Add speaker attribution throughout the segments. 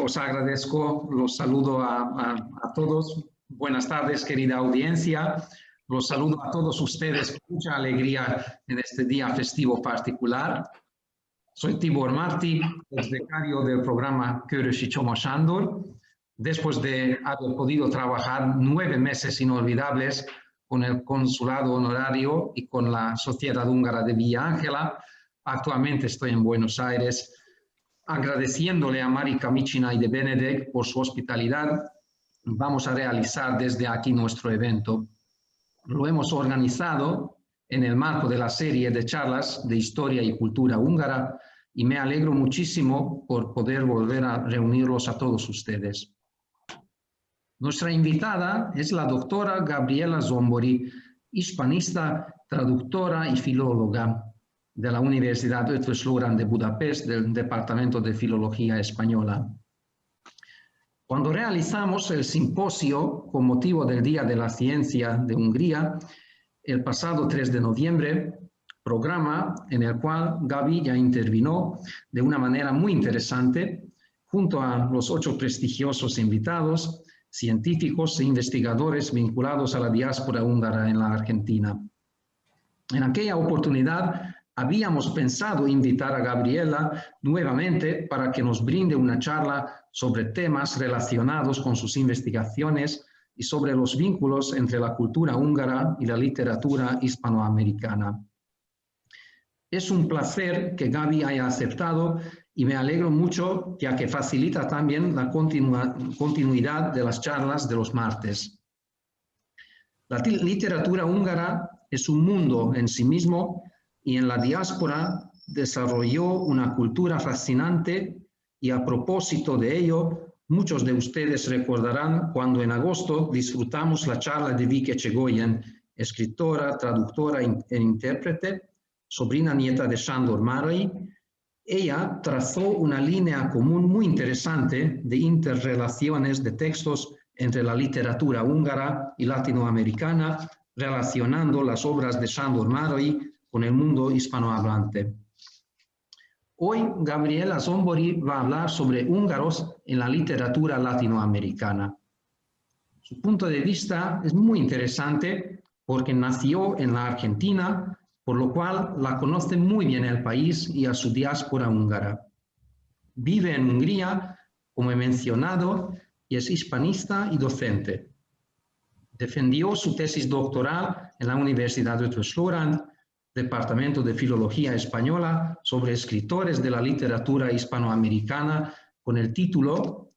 Speaker 1: os agradezco, los saludo a todos. Buenas tardes, querida audiencia. Los saludo a todos ustedes con mucha alegría en este día festivo particular. Soy Tibor Martí, ex becario del programa Körösi Csoma Sándor. Después de haber podido trabajar 9 meses inolvidables con el Consulado Honorario y con la Sociedad Húngara de Villa Ángela, actualmente estoy en Buenos Aires, agradeciéndole a Marika Micsinai de Benedek por su hospitalidad. Vamos a realizar desde aquí nuestro evento. Lo hemos organizado en el marco de la serie de charlas de historia y cultura húngara y me alegro muchísimo por poder volver a reunirlos a todos ustedes. Nuestra invitada es la doctora Gabriela Zombori, hispanista, traductora y filóloga de la Universidad Eötvös Loránd de Budapest, del Departamento de Filología Española. Cuando realizamos el simposio con motivo del Día de la Ciencia de Hungría, el pasado 3 de noviembre, programa en el cual Gaby ya intervino de una manera muy interesante, junto a los 8 prestigiosos invitados, científicos e investigadores vinculados a la diáspora húngara en la Argentina. En aquella oportunidad habíamos pensado invitar a Gabriela nuevamente para que nos brinde una charla sobre temas relacionados con sus investigaciones y sobre los vínculos entre la cultura húngara y la literatura hispanoamericana. Es un placer que Gaby haya aceptado y me alegro mucho, ya que facilita también la continuidad de las charlas de los martes. La literatura húngara es un mundo en sí mismo y en la diáspora desarrolló una cultura fascinante y a propósito de ello, muchos de ustedes recordarán cuando en agosto disfrutamos la charla de Vike Csegoyen, escritora, traductora e intérprete, sobrina nieta de Sándor Márai. Ella trazó una línea común muy interesante de interrelaciones de textos entre la literatura húngara y latinoamericana, relacionando las obras de Sándor Márai con el mundo hispanohablante. Hoy Gabriela Zombori va a hablar sobre húngaros en la literatura latinoamericana. Su punto de vista es muy interesante porque nació en la Argentina, por lo cual la conoce muy bien el país y a su diáspora húngara. Vive en Hungría, como he mencionado, y es hispanista y docente. Defendió su tesis doctoral en la Universidad Eötvös Loránd, Departamento de Filología Española, sobre escritores de la literatura hispanoamericana, con el título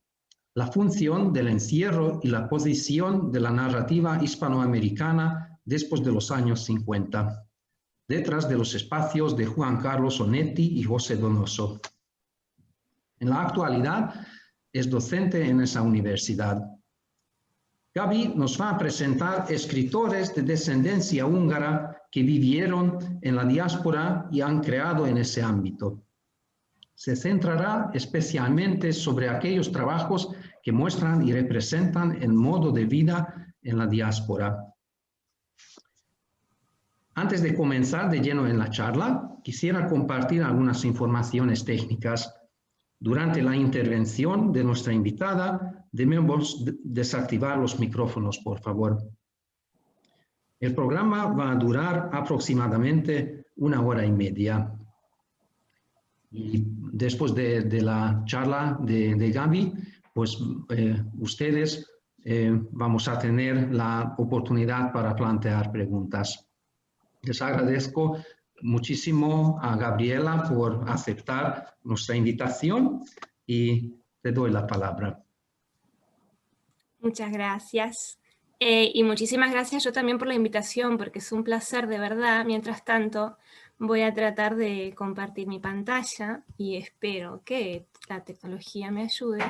Speaker 1: La función del encierro y la posición de la narrativa hispanoamericana después de los años 50, detrás de los espacios de Juan Carlos Onetti y José Donoso. En la actualidad es docente en esa universidad. Gaby nos va a presentar escritores de descendencia húngara que vivieron en la diáspora y han creado en ese ámbito. Se centrará especialmente sobre aquellos trabajos que muestran y representan el modo de vida en la diáspora. Antes de comenzar de lleno en la charla, quisiera compartir algunas informaciones técnicas. Durante la intervención de nuestra invitada, debemos desactivar los micrófonos, por favor. El programa va a durar aproximadamente 1 hora y media. Y después de la charla de Gaby, pues ustedes vamos a tener la oportunidad para plantear preguntas. Les agradezco muchísimo a Gabriela por aceptar nuestra invitación y te doy la palabra.
Speaker 2: Muchas gracias. Y muchísimas gracias yo también por la invitación, porque es un placer de verdad. Mientras tanto, voy a tratar de compartir mi pantalla y espero que la tecnología me ayude,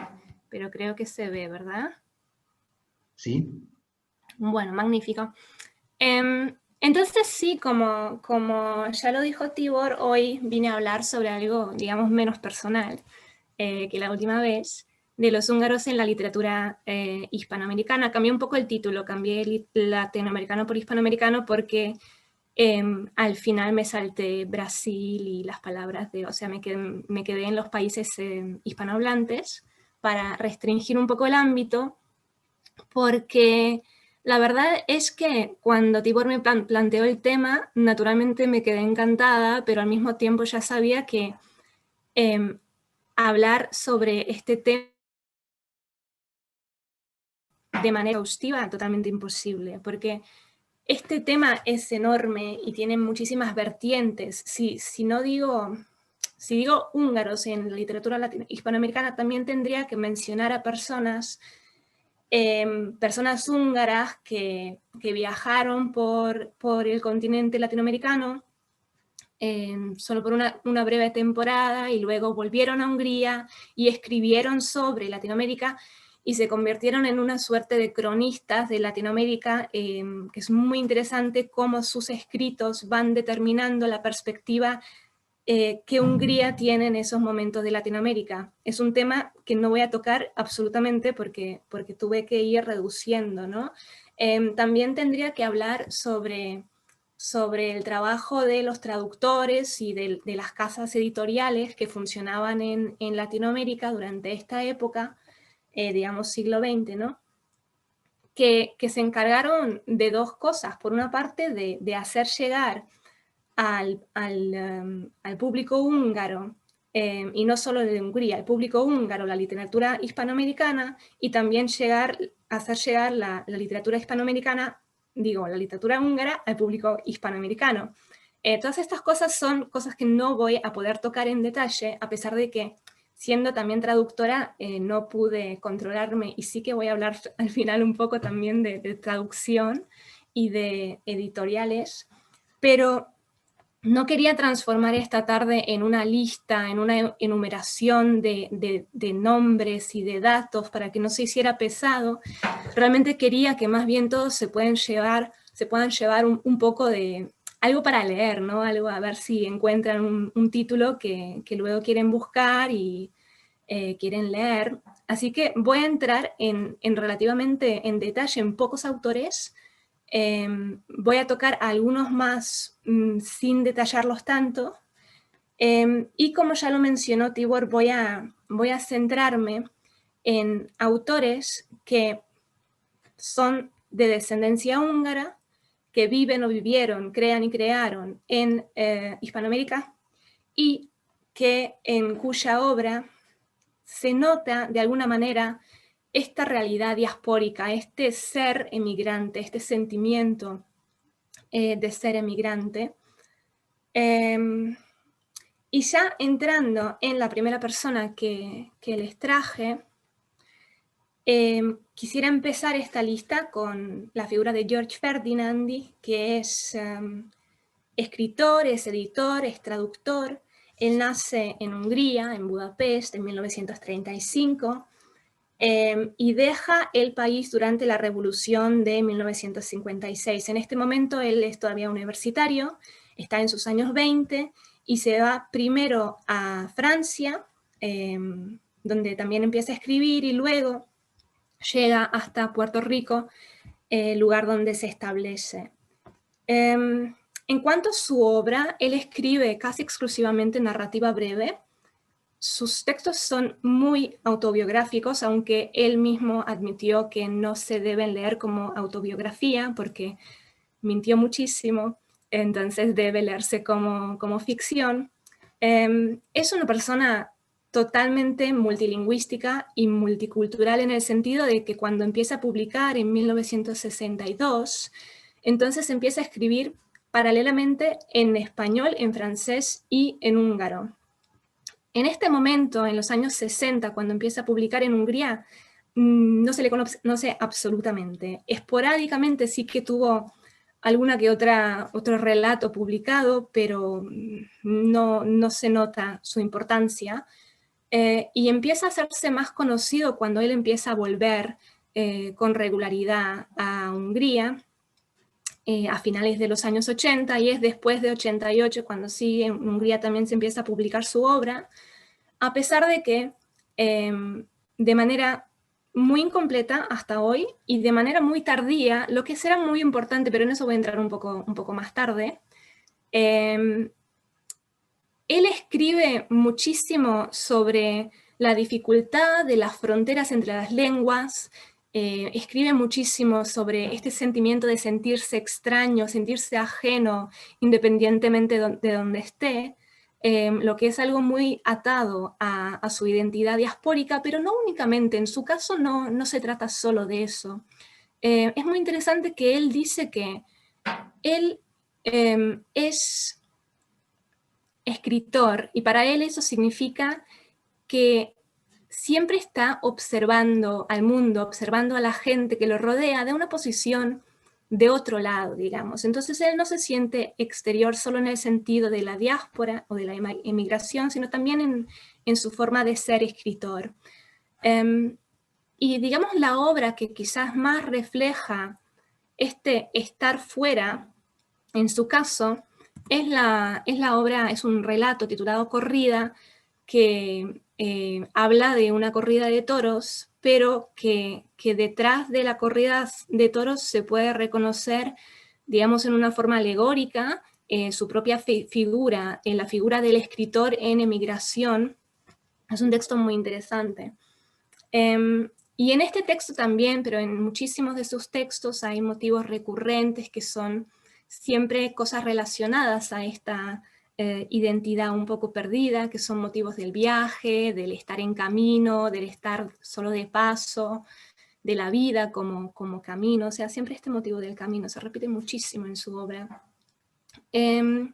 Speaker 2: pero creo que se ve, ¿verdad?
Speaker 1: Sí.
Speaker 2: Bueno, magnífico. Entonces sí, como ya lo dijo Tibor, hoy vine a hablar sobre algo, digamos, menos personal que la última vez, de los húngaros en la literatura hispanoamericana. Cambié un poco el título, cambié latinoamericano por hispanoamericano porque al final me salté Brasil y las palabras o sea, me quedé en los países hispanohablantes para restringir un poco el ámbito, porque la verdad es que cuando Tibor me planteó el tema, naturalmente me quedé encantada, pero al mismo tiempo ya sabía que hablar sobre este tema de manera exhaustiva totalmente imposible, porque este tema es enorme y tiene muchísimas vertientes. Si digo húngaros en la literatura hispanoamericana, también tendría que mencionar a personas húngaras que viajaron por el continente latinoamericano solo por una breve temporada y luego volvieron a Hungría y escribieron sobre Latinoamérica y se convirtieron en una suerte de cronistas de Latinoamérica, que es muy interesante cómo sus escritos van determinando la perspectiva que Hungría tiene en esos momentos de Latinoamérica. Es un tema que no voy a tocar absolutamente porque tuve que ir reduciendo, ¿no? También tendría que hablar sobre el trabajo de los traductores y de las casas editoriales que funcionaban en Latinoamérica durante esta época, digamos siglo XX, ¿no? Que se encargaron de dos cosas. Por una parte, de hacer llegar al público húngaro, y no solo de Hungría, al público húngaro, la literatura hispanoamericana, y también hacer llegar la literatura hispanoamericana, la literatura húngara al público hispanoamericano. Todas estas cosas son cosas que no voy a poder tocar en detalle, a pesar de que, siendo también traductora, no pude controlarme, y sí que voy a hablar al final un poco también de traducción y de editoriales, pero no quería transformar esta tarde en una lista, en una enumeración de nombres y de datos para que no se hiciera pesado. Realmente quería que más bien todos se puedan llevar un poco de algo para leer, ¿no? Algo a ver si encuentran un título que luego quieren buscar y quieren leer. Así que voy a entrar relativamente en detalle en pocos autores. Voy a tocar algunos más sin detallarlos tanto, y como ya lo mencionó Tibor, voy a centrarme en autores que son de descendencia húngara, que viven o vivieron, crean y crearon en Hispanoamérica, y en cuya obra se nota de alguna manera esta realidad diaspórica, este ser emigrante, este sentimiento de ser emigrante. Y ya entrando en la primera persona que les traje, quisiera empezar esta lista con la figura de George Ferdinand, que es escritor, es editor, es traductor. Él nace en Hungría, en Budapest, en 1935, y deja el país durante la Revolución de 1956. En este momento él es todavía universitario, está en sus años 20 y se va primero a Francia, donde también empieza a escribir, y luego llega hasta Puerto Rico, lugar donde se establece. En cuanto a su obra, él escribe casi exclusivamente narrativa breve. Sus textos son muy autobiográficos, aunque él mismo admitió que no se deben leer como autobiografía porque mintió muchísimo, entonces debe leerse como ficción. Es una persona totalmente multilingüística y multicultural, en el sentido de que cuando empieza a publicar en 1962, entonces empieza a escribir paralelamente en español, en francés y en húngaro. En este momento, en los años 60, cuando empieza a publicar en Hungría, no se le conoce absolutamente. Esporádicamente sí que tuvo alguna que otro relato publicado, pero no se nota su importancia. Y empieza a hacerse más conocido cuando él empieza a volver con regularidad a Hungría, a finales de los años 80, y es después de 88 cuando sí en Hungría también se empieza a publicar su obra, a pesar de que de manera muy incompleta hasta hoy y de manera muy tardía, lo que será muy importante, pero en eso voy a entrar un poco más tarde. Él escribe muchísimo sobre la dificultad de las fronteras entre las lenguas. Escribe muchísimo sobre este sentimiento de sentirse extraño, sentirse ajeno, independientemente de donde esté, lo que es algo muy atado a su identidad diaspórica, pero no únicamente, en su caso no se trata solo de eso. Es muy interesante que él dice que él es escritor, y para él eso significa que siempre está observando al mundo, observando a la gente que lo rodea de una posición de otro lado, digamos. Entonces él no se siente exterior solo en el sentido de la diáspora o de la emigración, sino también en su forma de ser escritor. Y digamos la obra que quizás más refleja este estar fuera, en su caso, es la obra, es un relato titulado Corrida, que habla de una corrida de toros, pero que detrás de la corrida de toros se puede reconocer, digamos, en una forma alegórica, su propia figura, en la figura del escritor en emigración. Es un texto muy interesante. Y en este texto también, pero en muchísimos de sus textos hay motivos recurrentes que son siempre cosas relacionadas a esta identidad un poco perdida, que son motivos del viaje, del estar en camino, del estar solo de paso, de la vida como camino. O sea, siempre este motivo del camino se repite muchísimo en su obra. En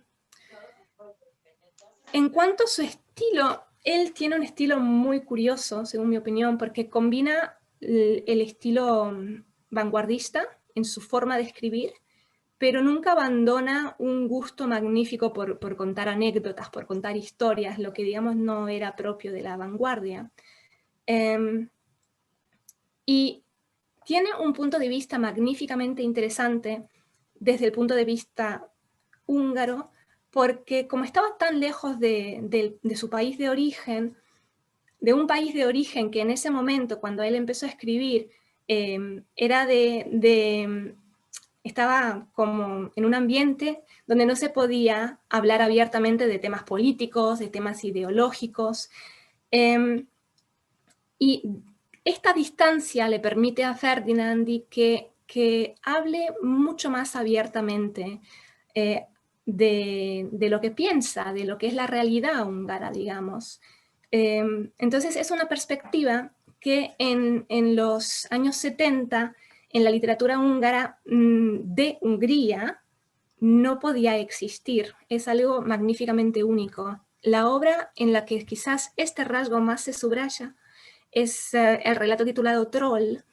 Speaker 2: cuanto a su estilo, él tiene un estilo muy curioso, según mi opinión, porque combina el estilo vanguardista en su forma de escribir, pero nunca abandona un gusto magnífico por contar anécdotas, por contar historias, lo que digamos no era propio de la vanguardia. Y tiene un punto de vista magníficamente interesante desde el punto de vista húngaro, porque como estaba tan lejos de su país de origen, de un país de origen que en ese momento, cuando él empezó a escribir, era estaba como en un ambiente donde no se podía hablar abiertamente de temas políticos, de temas ideológicos, y esta distancia le permite a Ferdinand que hable mucho más abiertamente de lo que piensa, de lo que es la realidad húngara, digamos. Entonces es una perspectiva que en los años 70, en la literatura húngara de Hungría, no podía existir. Es algo magníficamente único. La obra en la que quizás este rasgo más se subraya es el relato titulado Troll,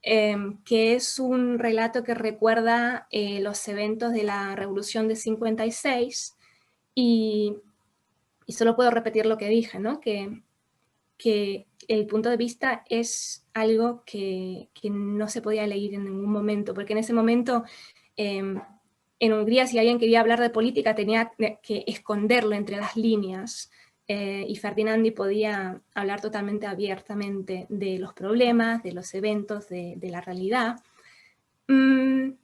Speaker 2: que es un relato que recuerda los eventos de la Revolución de 56, y solo puedo repetir lo que dije, ¿no? Que el punto de vista es algo que no se podía leer en ningún momento, porque en ese momento en Hungría, si alguien quería hablar de política, tenía que esconderlo entre las líneas, y Ferdinandi podía hablar totalmente abiertamente de los problemas, de los eventos, de la realidad. El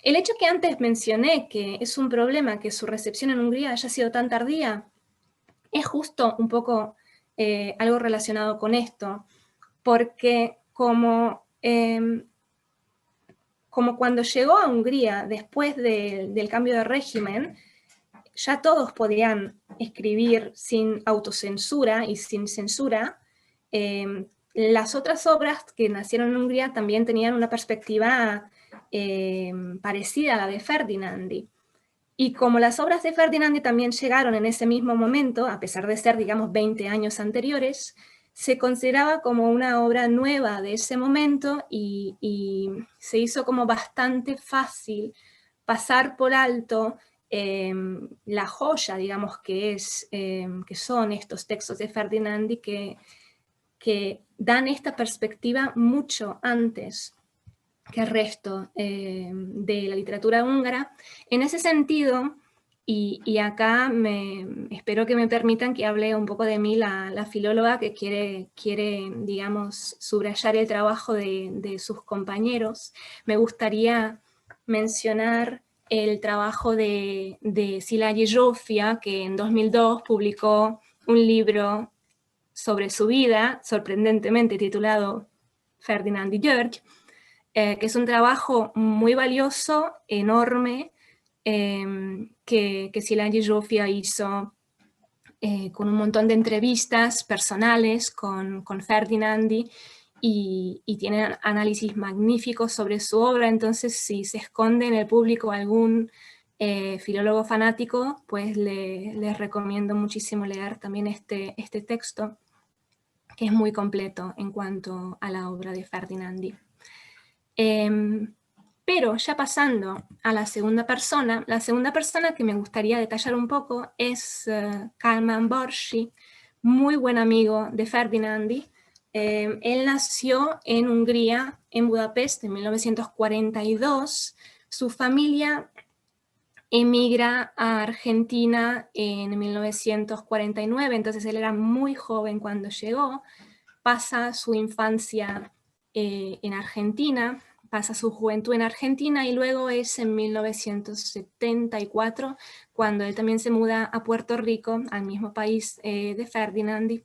Speaker 2: hecho que antes mencioné, que es un problema que su recepción en Hungría haya sido tan tardía, es justo un poco algo relacionado con esto, porque como cuando llegó a Hungría después del cambio de régimen, ya todos podían escribir sin autocensura y sin censura. Las otras obras que nacieron en Hungría también tenían una perspectiva parecida a la de Ferdinandi. Y como las obras de Ferdinandi también llegaron en ese mismo momento, a pesar de ser, digamos, 20 años anteriores, se consideraba como una obra nueva de ese momento y se hizo como bastante fácil pasar por alto la joya, digamos, que son estos textos de Ferdinandi que dan esta perspectiva mucho antes que el resto de la literatura húngara. En ese sentido, y acá espero que me permitan que hable un poco de mí la filóloga que quiere, digamos, subrayar el trabajo de sus compañeros, me gustaría mencionar el trabajo de Sila Jejofia, que en 2002 publicó un libro sobre su vida, sorprendentemente titulado Ferdinand y George, que es un trabajo muy valioso, enorme, que Szilágyi Zsófia hizo con un montón de entrevistas personales con Ferdinandi, y tiene análisis magníficos sobre su obra. Entonces, si se esconde en el público algún filólogo fanático, pues les recomiendo muchísimo leer también este texto, que es muy completo en cuanto a la obra de Ferdinandi. Pero ya pasando a la segunda persona que me gustaría detallar un poco es Kálmán Borssy, muy buen amigo de Ferdinandi. Él nació en Hungría, en Budapest, en 1942. Su familia emigra a Argentina en 1949, entonces él era muy joven cuando llegó. Pasa su infancia en Argentina, pasa su juventud en Argentina, y luego es en 1974 cuando él también se muda a Puerto Rico, al mismo país de Ferdinandi,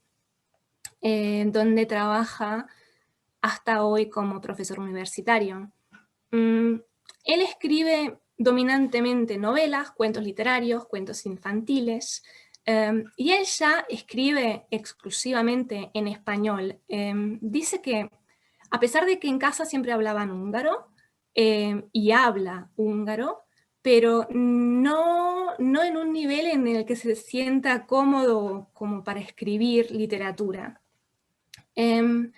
Speaker 2: donde trabaja hasta hoy como profesor universitario. Él escribe dominantemente novelas, cuentos literarios, cuentos infantiles, y él ya escribe exclusivamente en español. Dice que, a pesar de que en casa siempre hablaban húngaro, y habla húngaro, pero no en un nivel en el que se sienta cómodo como para escribir literatura. En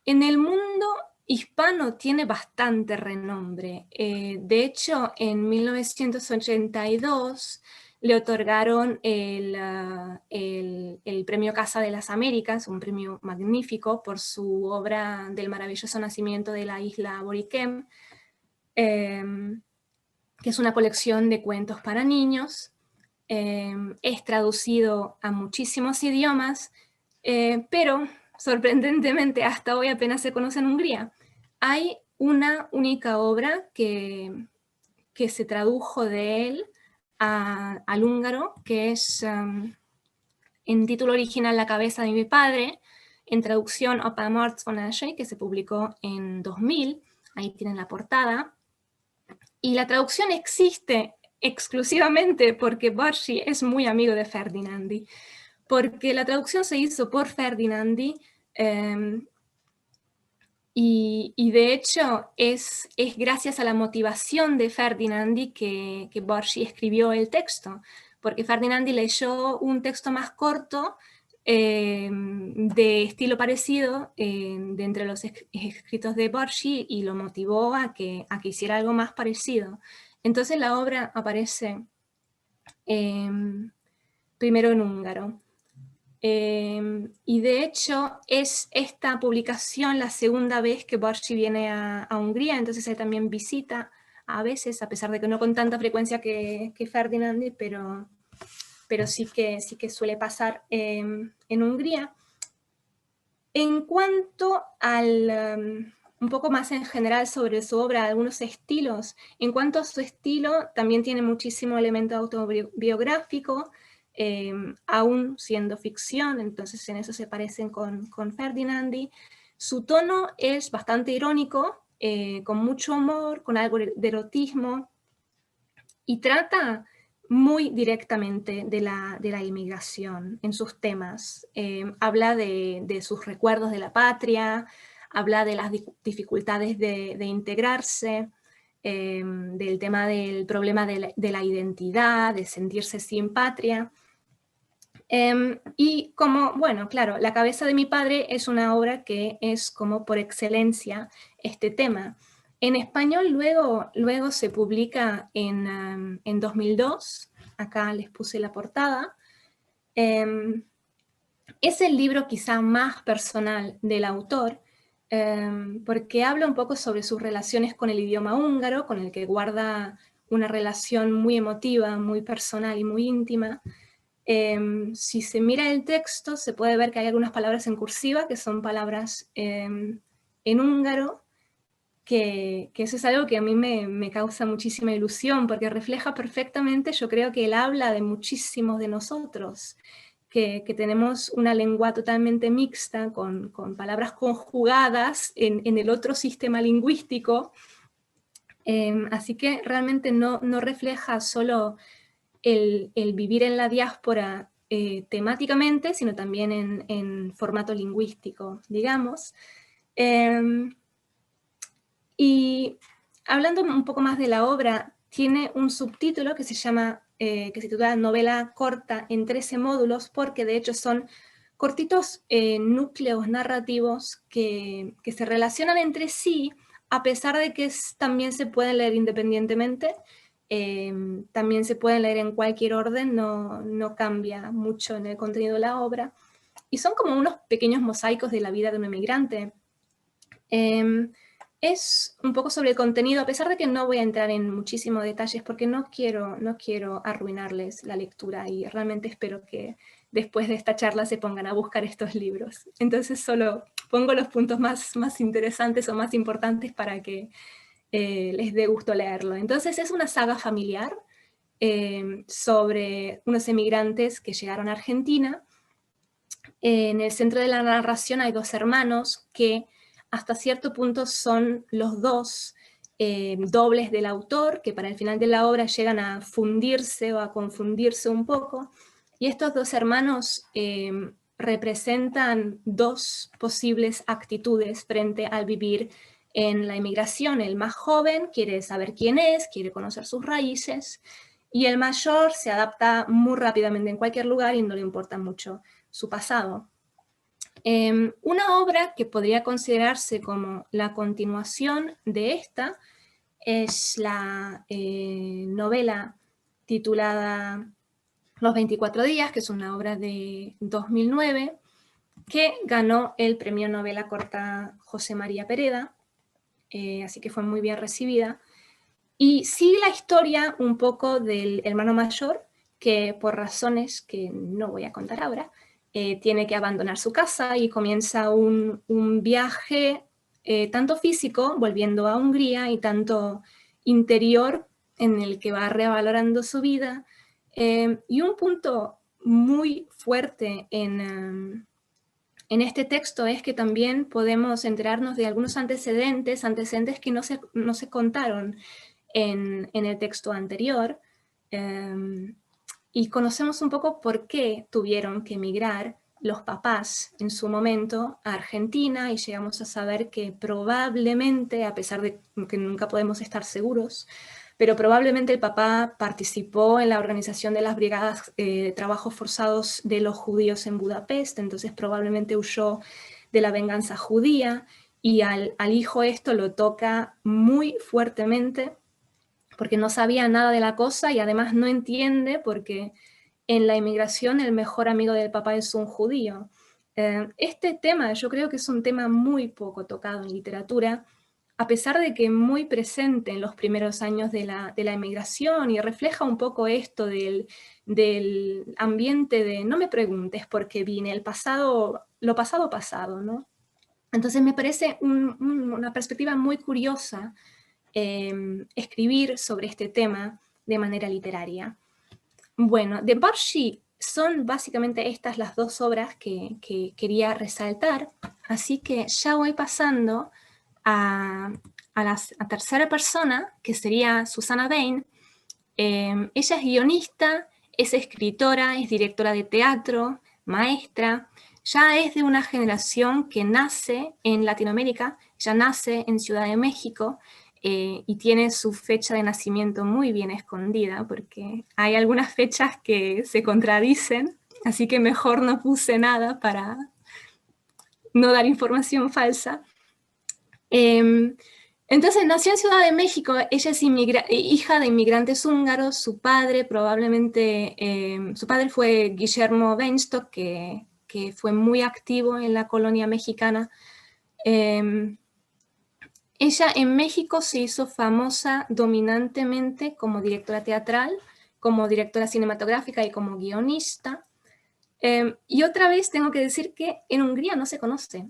Speaker 2: el mundo hispano tiene bastante renombre. De hecho, en 1982 le otorgaron el premio Casa de las Américas, un premio magnífico por su obra del maravilloso nacimiento de la isla Boriquem, que es una colección de cuentos para niños. Es traducido a muchísimos idiomas, pero sorprendentemente hasta hoy apenas se conoce en Hungría. Hay una única obra que se tradujo de él al húngaro, que es en título original La cabeza de mi padre, en traducción Apa Marz von Asche, que se publicó en 2000, ahí tienen la portada. Y la traducción existe exclusivamente porque Borssy es muy amigo de Ferdinandi, porque la traducción se hizo por Ferdinandi, y de hecho es gracias a la motivación de Ferdinandi que Borssy escribió el texto, porque Ferdinandi leyó un texto más corto de estilo parecido de entre los escritos de Borssy, y lo motivó a que hiciera algo más parecido. Entonces la obra aparece primero en húngaro. Y de hecho es esta publicación la segunda vez que Borssy viene a Hungría, entonces él también visita a veces, a pesar de que no con tanta frecuencia que Ferdinand, pero sí que suele pasar en Hungría. En cuanto al un poco más en general sobre su obra, algunos estilos, en cuanto a su estilo, también tiene muchísimo elemento autobiográfico, aún siendo ficción, entonces en eso se parecen con Ferdinandi. Su tono es bastante irónico, con mucho humor, con algo de erotismo, y trata muy directamente de la inmigración en sus temas. Habla de sus recuerdos de la patria, habla de las dificultades de integrarse, del tema del problema de la identidad, de sentirse sin patria. Y como, bueno, claro, La cabeza de mi padre es una obra que es como por excelencia este tema. En español luego se publica en 2002, acá les puse la portada. Es el libro quizá más personal del autor, porque habla un poco sobre sus relaciones con el idioma húngaro, con el que guarda una relación muy emotiva, muy personal y muy íntima. Si se mira el texto, se puede ver que hay algunas palabras en cursiva, que son palabras en húngaro, que eso es algo que a mí me causa muchísima ilusión, porque refleja perfectamente, yo creo que él habla de muchísimos de nosotros, que tenemos una lengua totalmente mixta, con palabras conjugadas en el otro sistema lingüístico. Así que realmente no refleja solo el vivir en la diáspora temáticamente, sino también en formato lingüístico, digamos. Y hablando un poco más de la obra, tiene un subtítulo que se llama, que se titula Novela corta en 13 módulos, porque de hecho son cortitos núcleos narrativos que se relacionan entre sí, a pesar de que también se pueden leer independientemente, también se pueden leer en cualquier orden, no cambia mucho en el contenido de la obra, y son como unos pequeños mosaicos de la vida de un emigrante. Es un poco sobre el contenido, a pesar de que no voy a entrar en muchísimos detalles porque no quiero arruinarles la lectura y realmente espero que después de esta charla se pongan a buscar estos libros. Entonces solo pongo los puntos más interesantes o más importantes para que les dé gusto leerlo. Entonces es una saga familiar sobre unos emigrantes que llegaron a Argentina. En el centro de la narración hay dos hermanos que hasta cierto punto son los dos dobles del autor, que para el final de la obra llegan a fundirse o a confundirse un poco. Y estos dos hermanos representan dos posibles actitudes frente al vivir en la inmigración. El más joven quiere saber quién es, quiere conocer sus raíces, y el mayor se adapta muy rápidamente en cualquier lugar y no le importa mucho su pasado. Una obra que podría considerarse como la continuación de esta es la novela titulada Los 24 días, que es una obra de 2009, que ganó el premio novela corta José María Pereda, así que fue muy bien recibida. Y sigue la historia un poco del hermano mayor, que por razones que no voy a contar ahora, tiene que abandonar su casa y comienza un viaje tanto físico, volviendo a Hungría, y tanto interior, en el que va revalorando su vida. Y un punto muy fuerte en este texto es que también podemos enterarnos de algunos antecedentes que no se contaron en el texto anterior, y conocemos un poco por qué tuvieron que emigrar los papás en su momento a Argentina, y llegamos a saber que probablemente, a pesar de que nunca podemos estar seguros, pero probablemente el papá participó en la organización de las brigadas de trabajos forzados de los judíos en Budapest, entonces probablemente huyó de la venganza judía, y al hijo esto lo toca muy fuertemente, porque no sabía nada de la cosa y además no entiende porque en la inmigración el mejor amigo del papá es un judío. Este tema yo creo que es un tema muy poco tocado en literatura, a pesar de que muy presente en los primeros años de la inmigración, y refleja un poco esto del ambiente de no me preguntes por qué vine, lo pasado, ¿no? Entonces me parece una perspectiva muy curiosa escribir sobre este tema de manera literaria. Bueno, de Barshi son básicamente estas las dos obras que quería resaltar, así que ya voy pasando a la tercera persona, que sería Susana Bain. Ella es guionista, es escritora, es directora de teatro, maestra, ya es de una generación que nace en Latinoamérica, ya nace en Ciudad de México, y tiene su fecha de nacimiento muy bien escondida, porque hay algunas fechas que se contradicen, así que mejor no puse nada para no dar información falsa. Entonces nació en Ciudad de México, ella es hija de inmigrantes húngaros, su padre probablemente, su padre fue Guillermo Weinstock, que fue muy activo en la colonia mexicana. Ella en México se hizo famosa dominantemente como directora teatral, como directora cinematográfica y como guionista. Y otra vez tengo que decir que en Hungría no se conoce.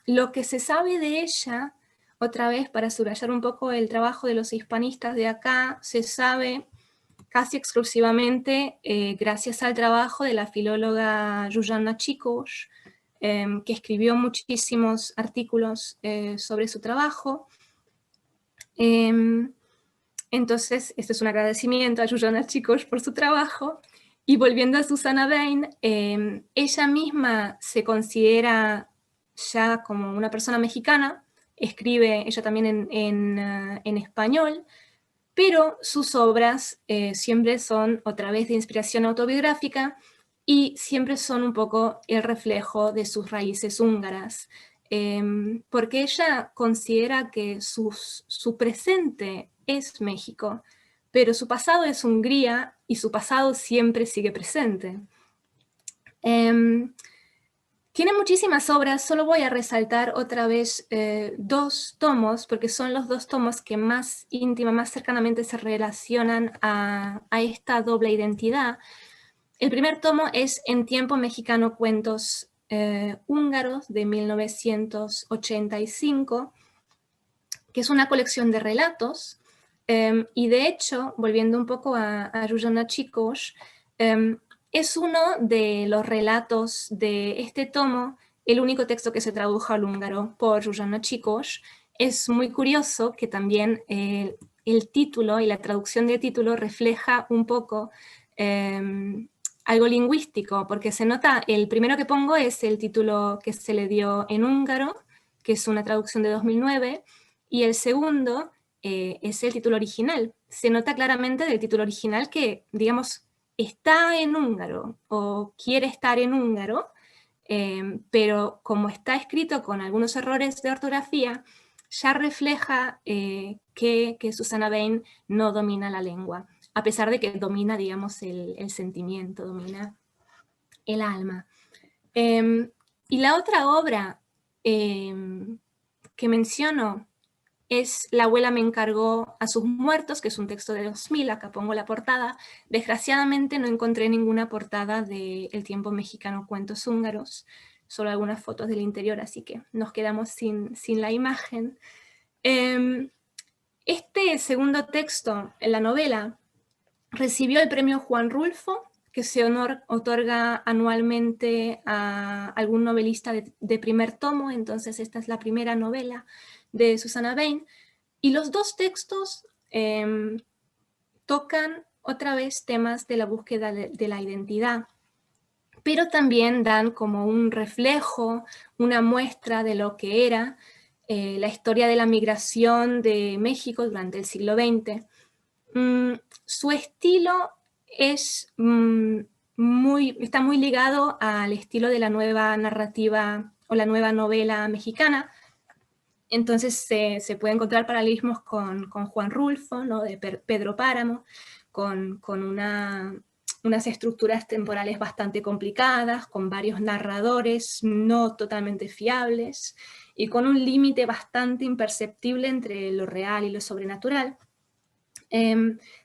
Speaker 2: Lo que se sabe de ella, otra vez para subrayar un poco el trabajo de los hispanistas de acá, se sabe casi exclusivamente gracias al trabajo de la filóloga Zsuzsanna Csikosz, que escribió muchísimos artículos sobre su trabajo. Entonces, este es un agradecimiento a Zsuzsanna Csikosz por su trabajo. Y volviendo a Susanna Wein, ella misma se considera ya como una persona mexicana, escribe ella también en español, pero sus obras siempre son otra vez de inspiración autobiográfica y siempre son un poco el reflejo de sus raíces húngaras, porque ella considera que su presente es México, pero su pasado es Hungría y su pasado siempre sigue presente. Tiene muchísimas obras, solo voy a resaltar otra vez 2 tomos, porque son los 2 tomos que más íntima, más cercanamente se relacionan a esta doble identidad. El primer tomo es En tiempo mexicano, cuentos húngaros, de 1985, que es una colección de relatos, y de hecho, volviendo un poco a Zsuzsanna Csikosz, es uno de los relatos de este tomo, el único texto que se tradujo al húngaro por Zsuzsanna Csikosz. Es muy curioso que también el título y la traducción del título refleja un poco algo lingüístico, porque se nota, el primero que pongo es el título que se le dio en húngaro, que es una traducción de 2009, y el segundo es el título original. Se nota claramente del título original que, digamos, está en húngaro o quiere estar en húngaro, pero como está escrito con algunos errores de ortografía, ya refleja que Susanna Wein no domina la lengua, a pesar de que domina, digamos, el sentimiento, domina el alma. Y la otra obra que menciono es La abuela me encargó a sus muertos, que es un texto de 2000, acá pongo la portada. Desgraciadamente no encontré ninguna portada de El tiempo mexicano, cuentos húngaros, solo algunas fotos del interior, así que nos quedamos sin la imagen. Este segundo texto, en la novela, recibió el premio Juan Rulfo, que se otorga anualmente a algún novelista de primer tomo, entonces esta es la primera novela de Susanna Wein, y los 2 textos tocan otra vez temas de la búsqueda de la identidad, pero también dan como un reflejo, una muestra de lo que era la historia de la migración de México durante el siglo XX. Su estilo es está muy ligado al estilo de la nueva narrativa o la nueva novela mexicana. Entonces se puede encontrar paralelismos con Juan Rulfo, ¿no? De Pedro Páramo, con unas estructuras temporales bastante complicadas, con varios narradores no totalmente fiables y con un límite bastante imperceptible entre lo real y lo sobrenatural.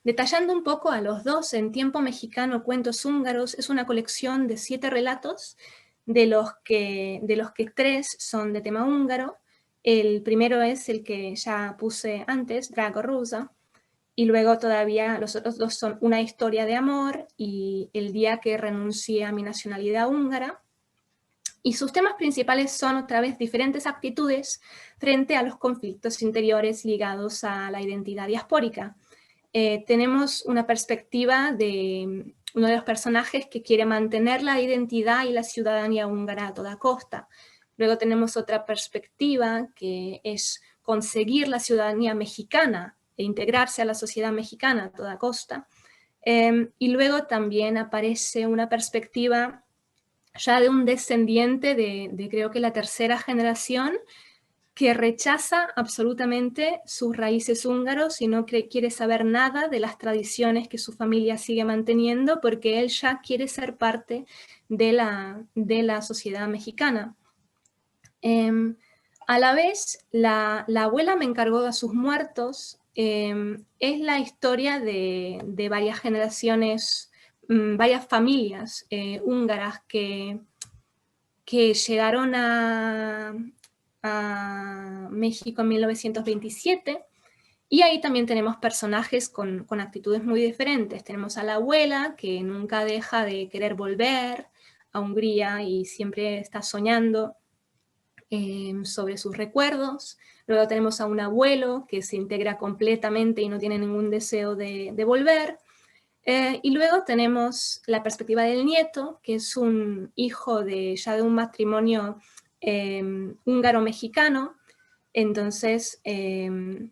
Speaker 2: Detallando un poco a los 2, En tiempo mexicano, cuentos húngaros, es una colección de 7 relatos, de los que 3 son de tema húngaro. El primero es el que ya puse antes, Drago Rusa, y luego todavía los otros 2 son Una historia de amor y El día que renuncié a mi nacionalidad húngara. Y sus temas principales son otra vez diferentes actitudes frente a los conflictos interiores ligados a la identidad diaspórica. Tenemos una perspectiva de uno de los personajes que quiere mantener la identidad y la ciudadanía húngara a toda costa. Luego tenemos otra perspectiva que es conseguir la ciudadanía mexicana e integrarse a la sociedad mexicana a toda costa. Y luego también aparece una perspectiva ya de un descendiente de creo que la 3ª generación, que rechaza absolutamente sus raíces húngaros y no quiere saber nada de las tradiciones que su familia sigue manteniendo, porque él ya quiere ser parte de la sociedad mexicana. A la vez, la abuela me encargó a sus muertos, es la historia de varias generaciones, varias familias húngaras que llegaron a México en 1927 Y ahí también tenemos personajes con actitudes muy diferentes. Tenemos a la abuela, que nunca deja de querer volver a Hungría y siempre está soñando sobre sus recuerdos. Luego tenemos a un abuelo que se integra completamente y no tiene ningún deseo de volver. Y luego tenemos la perspectiva del nieto, que es un hijo ya de un matrimonio húngaro-mexicano. Entonces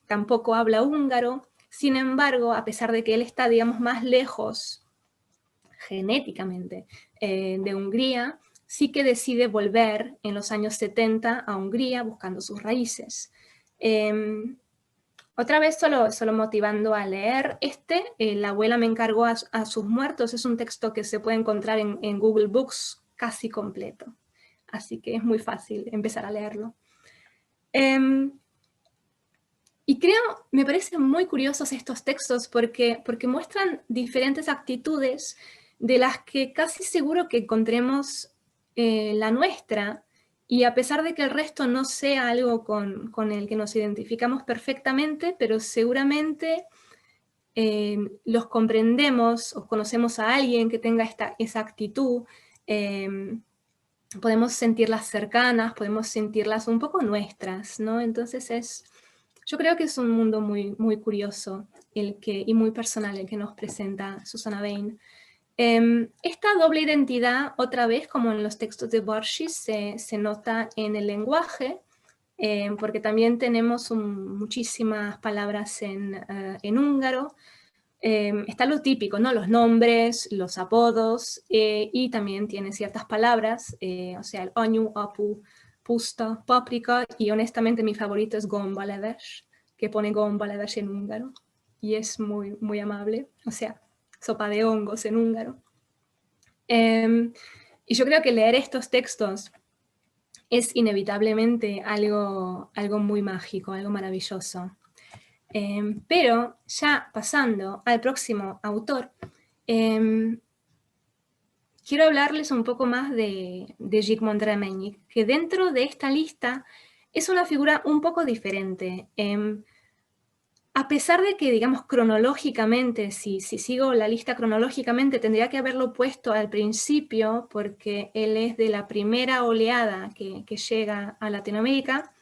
Speaker 2: tampoco habla húngaro. Sin embargo, a pesar de que él está, digamos, más lejos genéticamente de Hungría, sí que decide volver en los años 70 a Hungría buscando sus raíces. Otra vez solo motivando a leer La abuela me encargó a sus muertos, es un texto que se puede encontrar en Google Books casi completo. Así que es muy fácil empezar a leerlo. Y me parecen muy curiosos estos textos porque muestran diferentes actitudes de las que casi seguro que encontremos la nuestra, y a pesar de que el resto no sea algo con el que nos identificamos perfectamente, pero seguramente los comprendemos o conocemos a alguien que tenga esa actitud, podemos sentirlas cercanas, podemos sentirlas un poco nuestras, ¿no? Entonces yo creo que es un mundo muy, muy curioso y muy personal el que nos presenta Susanna Wein. Esta doble identidad, otra vez, como en los textos de Borges, se nota en el lenguaje, porque también tenemos muchísimas palabras en húngaro. Está lo típico, ¿no? Los nombres, los apodos, y también tiene ciertas palabras, o sea, el anyu, apu, pusta, paprika, y honestamente mi favorito es gombaleves, que pone gombaleves en húngaro, y es muy, muy amable, o sea, sopa de hongos en húngaro. Y yo creo que leer estos textos es inevitablemente algo muy mágico, algo maravilloso. Pero ya pasando al próximo autor, quiero hablarles un poco más de Zsigmond Remenyi, que dentro de esta lista es una figura un poco diferente. A pesar de que, digamos, cronológicamente, si sigo la lista cronológicamente, tendría que haberlo puesto al principio, porque él es de la primera oleada que llega a Latinoamérica.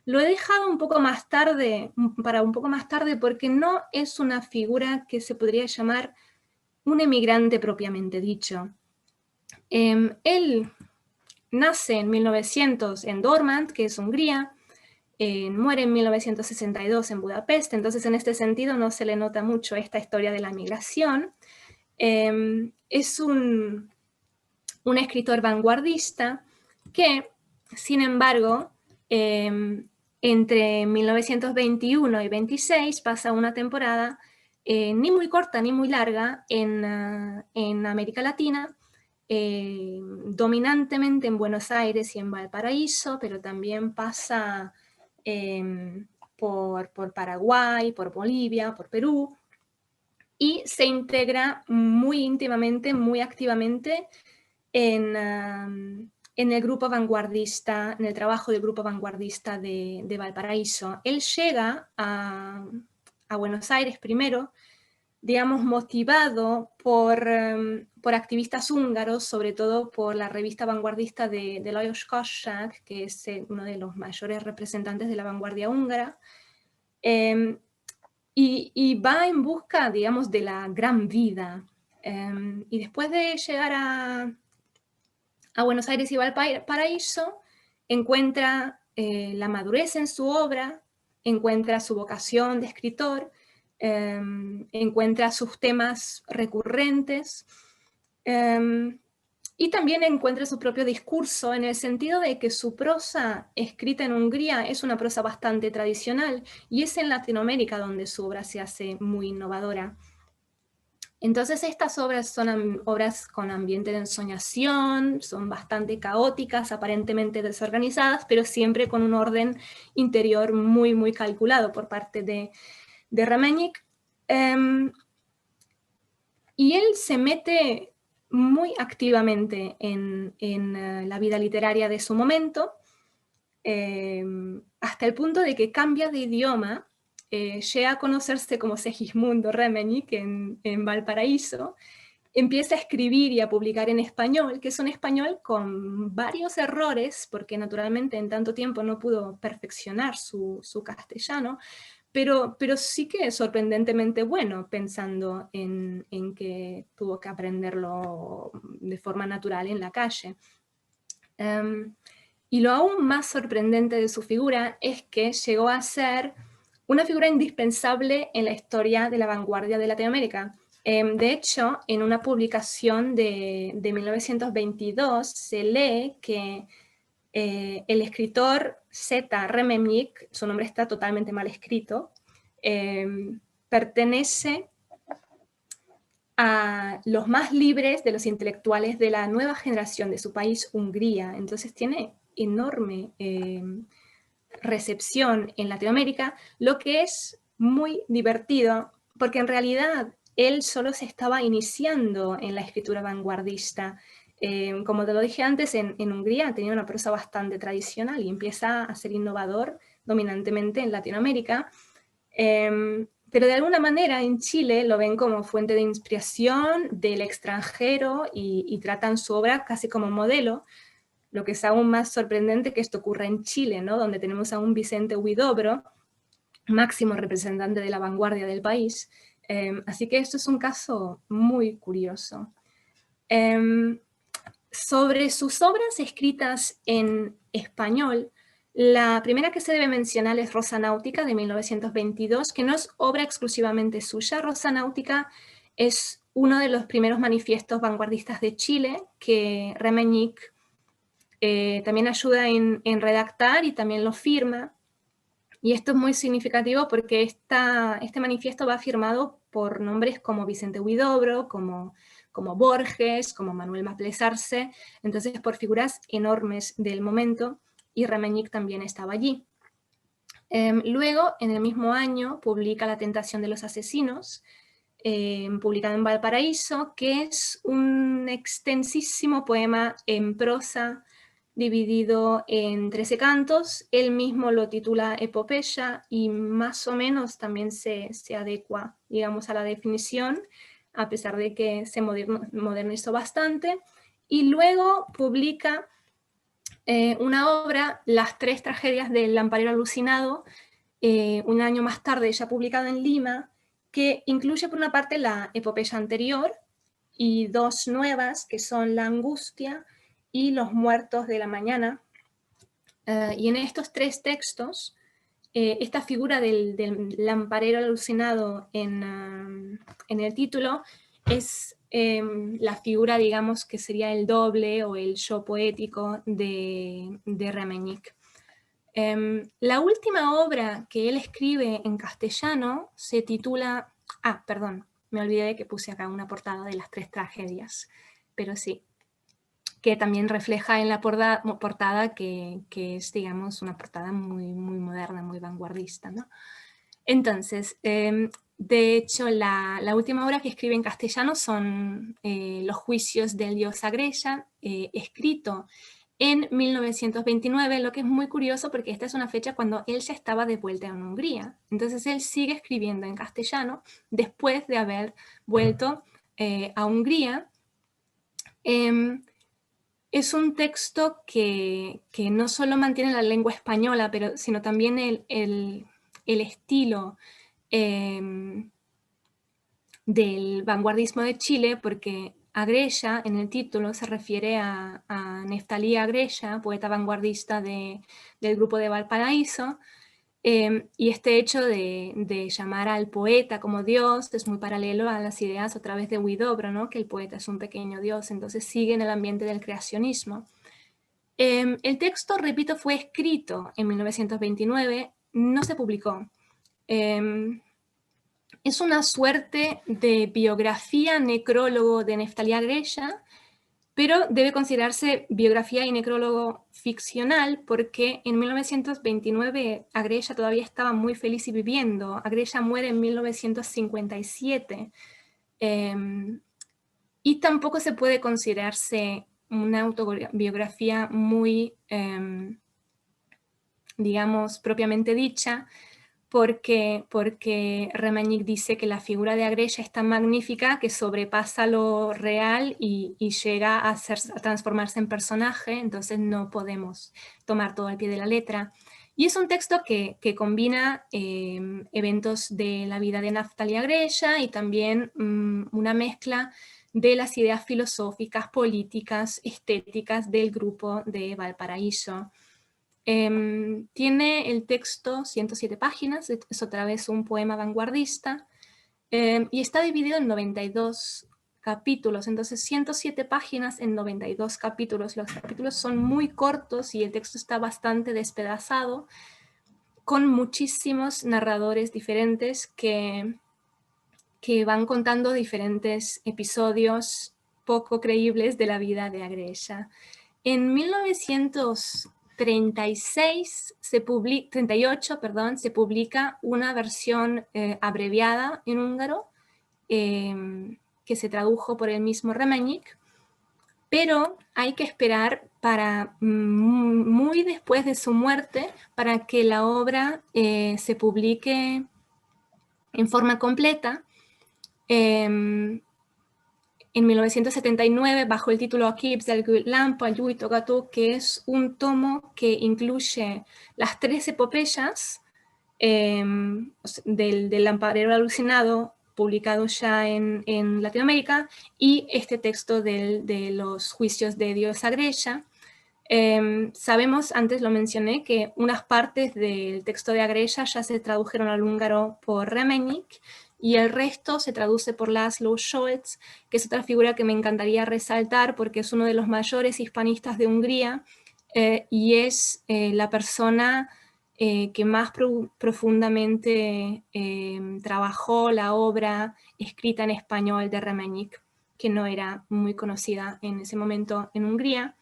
Speaker 2: Lo he dejado un poco más tarde, para un poco más tarde, porque no es una figura que se podría llamar un emigrante propiamente dicho. Él nace en 1900 en Dortmund, que es Hungría, muere en 1962 en Budapest, entonces en este sentido no se le nota mucho esta historia de la migración. Es un escritor vanguardista que, sin embargo, entre 1921 y 26 pasa una temporada ni muy corta ni muy larga en América Latina, dominantemente en Buenos Aires y en Valparaíso, pero también pasa por Paraguay, por Bolivia, por Perú, y se integra muy íntimamente, muy activamente en el grupo vanguardista, en el trabajo del grupo vanguardista de Valparaíso. Él llega a Buenos Aires primero, digamos, motivado por activistas húngaros, sobre todo por la revista vanguardista de Lajos Kossuth, que es uno de los mayores representantes de la vanguardia húngara, y va en busca, digamos, de la gran vida. Y después de llegar a Buenos Aires y Valparaíso, encuentra la madurez en su obra, encuentra su vocación de escritor, encuentra sus temas recurrentes, y también encuentra su propio discurso, en el sentido de que su prosa escrita en Hungría es una prosa bastante tradicional, y es en Latinoamérica donde su obra se hace muy innovadora. Entonces estas obras son obras con ambiente de ensoñación, son bastante caóticas, aparentemente desorganizadas, pero siempre con un orden interior muy, muy calculado por parte de Remenyi. Y él se mete muy activamente en la vida literaria de su momento, hasta el punto de que cambia de idioma llega a conocerse como Segismundo Remenyick en Valparaíso, empieza a escribir y a publicar en español, que es un español con varios errores, porque naturalmente en tanto tiempo no pudo perfeccionar su castellano, pero sí que es sorprendentemente bueno, pensando en que tuvo que aprenderlo de forma natural en la calle. Y lo aún más sorprendente de su figura es que llegó a ser una figura indispensable en la historia de la vanguardia de Latinoamérica. De hecho, en una publicación de 1922 se lee que el escritor Z. Remenyick, su nombre está totalmente mal escrito, pertenece a los más libres de los intelectuales de la nueva generación de su país, Hungría. Entonces tiene enorme recepción en Latinoamérica, lo que es muy divertido, porque en realidad él solo se estaba iniciando en la escritura vanguardista. Como te lo dije antes, en Hungría tenía una prosa bastante tradicional y empieza a ser innovador dominantemente en Latinoamérica. Pero de alguna manera en Chile lo ven como fuente de inspiración del extranjero y tratan su obra casi como modelo, lo que es aún más sorprendente que esto ocurra en Chile, ¿no? Donde tenemos a un Vicente Huidobro, máximo representante de la vanguardia del país. Así que esto es un caso muy curioso. Sobre sus obras escritas en español, la primera que se debe mencionar es Rosa Náutica, de 1922, que no es obra exclusivamente suya. Rosa Náutica es uno de los primeros manifiestos vanguardistas de Chile que Remenyick también ayuda en redactar y también lo firma. Y esto es muy significativo porque este manifiesto va firmado por nombres como Vicente Huidobro, como Borges, como Manuel Maples Arce, entonces por figuras enormes del momento, y Remenyick también estaba allí. Luego, en el mismo año, publica La tentación de los asesinos, publicado en Valparaíso, que es un extensísimo poema en prosa dividido en 13 cantos. Él mismo lo titula Epopeya y más o menos también se adecua, digamos, a la definición, a pesar de que se modernizó bastante. Y luego publica una obra, Las tres tragedias del lamparero alucinado, un año más tarde, ya publicada en Lima, que incluye por una parte la epopeya anterior y dos nuevas, que son La angustia y Los muertos de la mañana. Y en estos tres textos, esta figura del lamparero alucinado en el título es la figura, digamos, que sería el doble o el yo poético de Remenyick. La última obra que él escribe en castellano se titula... perdón, me olvidé de que puse acá una portada de Las tres tragedias, pero sí, que también refleja en la portada que es, digamos, una portada muy, muy moderna, muy vanguardista, ¿no? Entonces, de hecho, la última obra que escribe en castellano son Los juicios del dios Agrella, escrito en 1929, lo que es muy curioso porque esta es una fecha cuando él ya estaba de vuelta en Hungría. Entonces él sigue escribiendo en castellano después de haber vuelto a Hungría. Es un texto que no solo mantiene la lengua española, sino también el estilo del vanguardismo de Chile, porque Agrella, en el título, se refiere a Neftalí Agrella, poeta vanguardista del grupo de Valparaíso, y este hecho de llamar al poeta como Dios es muy paralelo a las ideas otra vez de Huidobro, ¿no? Que el poeta es un pequeño Dios, entonces sigue en el ambiente del creacionismo. El texto, repito, fue escrito en 1929, no se publicó. Es una suerte de biografía necrólogo de Neftalí Agrella, pero debe considerarse biografía y necrólogo ficcional porque en 1929 Agrella todavía estaba muy feliz y viviendo. Agrella muere en 1957 y tampoco se puede considerarse una autobiografía muy, digamos, propiamente dicha, porque Remenyic dice que la figura de Agreya es tan magnífica que sobrepasa lo real y llega a transformarse en personaje, entonces no podemos tomar todo al pie de la letra. Y es un texto que combina eventos de la vida de Naftali Agreya y también una mezcla de las ideas filosóficas, políticas, estéticas del grupo de Valparaíso. Tiene el texto 107 páginas, es otra vez un poema vanguardista, y está dividido en 92 capítulos, entonces 107 páginas en 92 capítulos. Los capítulos son muy cortos y el texto está bastante despedazado, con muchísimos narradores diferentes que van contando diferentes episodios poco creíbles de la vida de Agreya. En 1938 se publica una versión abreviada en húngaro que se tradujo por el mismo Remenyic, pero hay que esperar para muy después de su muerte para que la obra se publique en forma completa. En 1979, bajo el título Akibs del Lampa Yuitogatu, que es un tomo que incluye las 3 epopeyas del lamparero alucinado, publicado ya en Latinoamérica, y este texto de los juicios de Dios Agreya. Sabemos, antes lo mencioné, que unas partes del texto de Agreya ya se tradujeron al húngaro por Remenyic, y el resto se traduce por László Scholz, que es otra figura que me encantaría resaltar porque es uno de los mayores hispanistas de Hungría y es la persona que más profundamente trabajó la obra escrita en español de Remenyic, que no era muy conocida en ese momento en Hungría.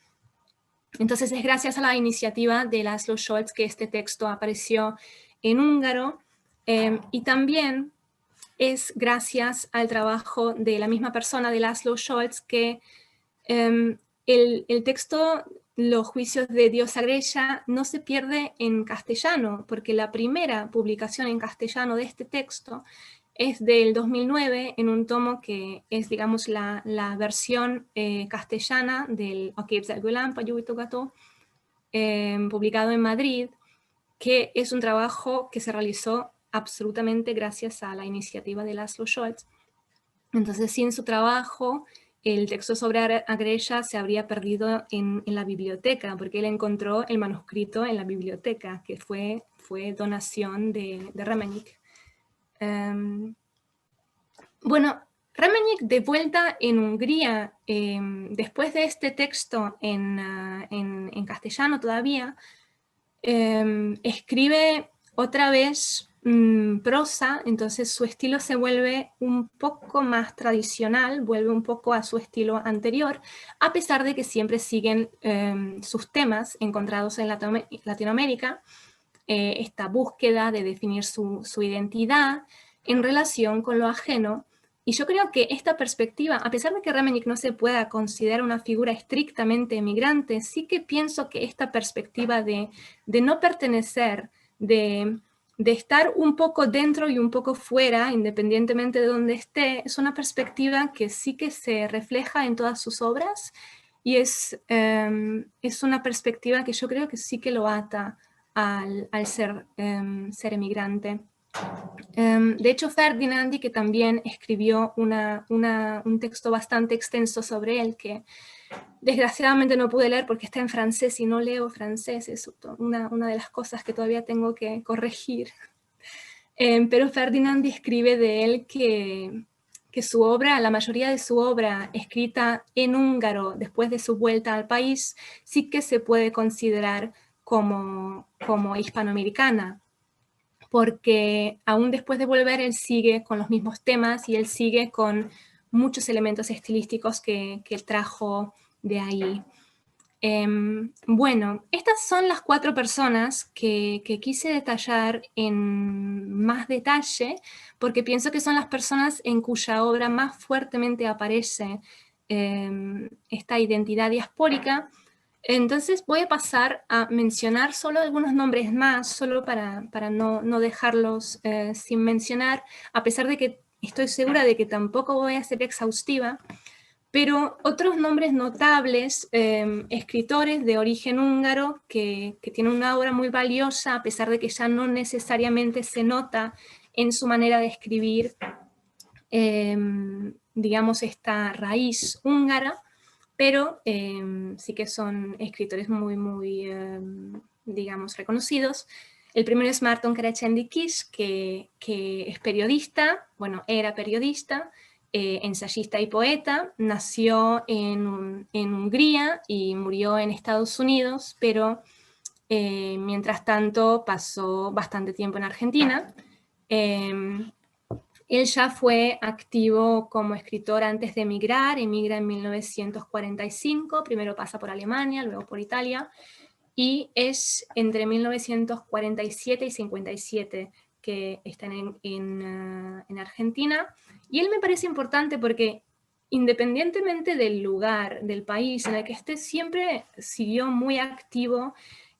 Speaker 2: Entonces es gracias a la iniciativa de László Scholz que este texto apareció en húngaro y también es gracias al trabajo de la misma persona, de László Scholz, que el texto Los juicios de Dios Agreya no se pierde en castellano, porque la primera publicación en castellano de este texto es del 2009 en un tomo que es, digamos, la versión castellana del Akibs del Gulam Payuitogato, publicado en Madrid, que es un trabajo que se realizó absolutamente gracias a la iniciativa de László Scholz. Entonces, sin su trabajo, el texto sobre Agreya se habría perdido en la biblioteca, porque él encontró el manuscrito en la biblioteca, que fue donación de Remenyic. Bueno, Remenyic, de vuelta en Hungría, después de este texto en castellano todavía, escribe otra vez prosa, entonces su estilo se vuelve un poco más tradicional, vuelve un poco a su estilo anterior, a pesar de que siempre siguen sus temas encontrados en Latinoamérica, esta búsqueda de definir su identidad en relación con lo ajeno. Y yo creo que esta perspectiva, a pesar de que Remenyic no se pueda considerar una figura estrictamente emigrante, sí que pienso que esta perspectiva de no pertenecer, de estar un poco dentro y un poco fuera, independientemente de donde esté, es una perspectiva que sí que se refleja en todas sus obras y es una perspectiva que yo creo que sí que lo ata al ser emigrante. De hecho, Ferdinandi, que también escribió un texto bastante extenso sobre él, que desgraciadamente no pude leer porque está en francés y no leo francés, es una de las cosas que todavía tengo que corregir. Pero Ferdinandi escribe de él que su obra, la mayoría de su obra escrita en húngaro después de su vuelta al país, sí que se puede considerar como hispanoamericana, porque aún después de volver él sigue con los mismos temas y él sigue con muchos elementos estilísticos que él trajo de ahí. Bueno, estas son las 4 personas que quise detallar en más detalle, porque pienso que son las personas en cuya obra más fuertemente aparece esta identidad diaspórica. Entonces voy a pasar a mencionar solo algunos nombres más, solo para no dejarlos sin mencionar, a pesar de que estoy segura de que tampoco voy a ser exhaustiva, pero otros nombres notables, escritores de origen húngaro que tienen una obra muy valiosa, a pesar de que ya no necesariamente se nota en su manera de escribir, digamos, esta raíz húngara, pero sí que son escritores muy digamos, reconocidos. El primero es Márton Keresendikis, que es periodista, bueno, era periodista, ensayista y poeta, nació en Hungría y murió en Estados Unidos, pero mientras tanto pasó bastante tiempo en Argentina. Él ya fue activo como escritor antes de emigrar, emigra en 1945, primero pasa por Alemania, luego por Italia, y es entre 1947 y 57 que está en Argentina. Y él me parece importante porque independientemente del lugar, del país en el que esté, siempre siguió muy activo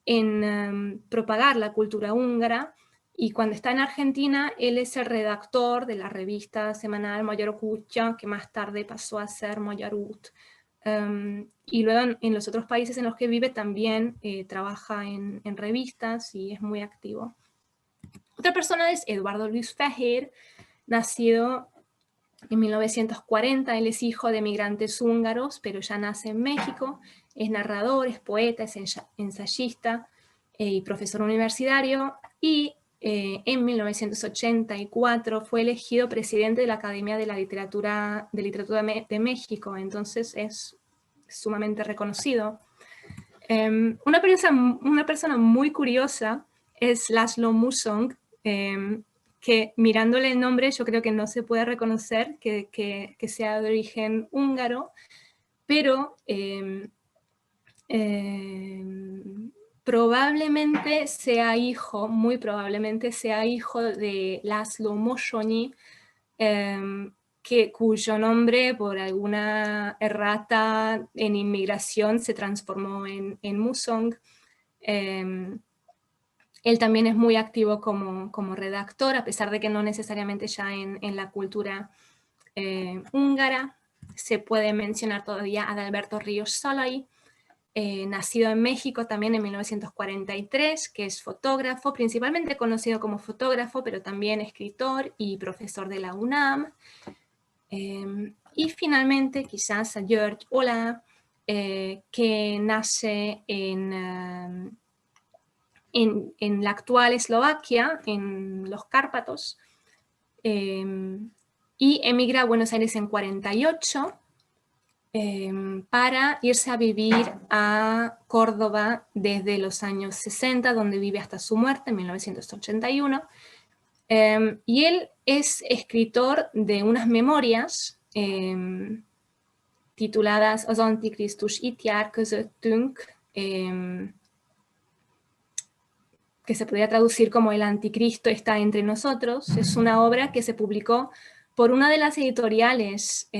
Speaker 2: en propagar la cultura húngara. Y cuando está en Argentina, él es el redactor de la revista semanal Magyar Kutya, que más tarde pasó a ser Magyar Út. Y luego en los otros países en los que vive también trabaja en revistas y es muy activo. Otra persona es Eduardo Luis Fehér, nacido en 1940. Él es hijo de migrantes húngaros, pero ya nace en México. Es narrador, es poeta, es ensayista y profesor universitario. Y en 1984 fue elegido presidente de la Academia de la Literatura de México, entonces es sumamente reconocido. Una persona muy curiosa es László Musong, que mirándole el nombre yo creo que no se puede reconocer que sea de origen húngaro, pero probablemente sea hijo, muy probablemente sea hijo de László Mosonyi, cuyo nombre por alguna errata en inmigración se transformó en Musong. Él también es muy activo como redactor, a pesar de que no necesariamente ya en la cultura húngara. Se puede mencionar todavía a Adalberto Ríos Szalai, nacido en México también en 1943, que es fotógrafo, principalmente conocido como fotógrafo, pero también escritor y profesor de la UNAM. Y finalmente quizás a György Olah, que nace en la actual Eslovaquia, en los Cárpatos, y emigra a Buenos Aires en 48, para irse a vivir a Córdoba desde los años 60, donde vive hasta su muerte en 1981. Y él es escritor de unas memorias tituladas Az Antikrisztus itt jár közöttünk, que se podría traducir como El Anticristo está entre nosotros. Es una obra que se publicó por una de las editoriales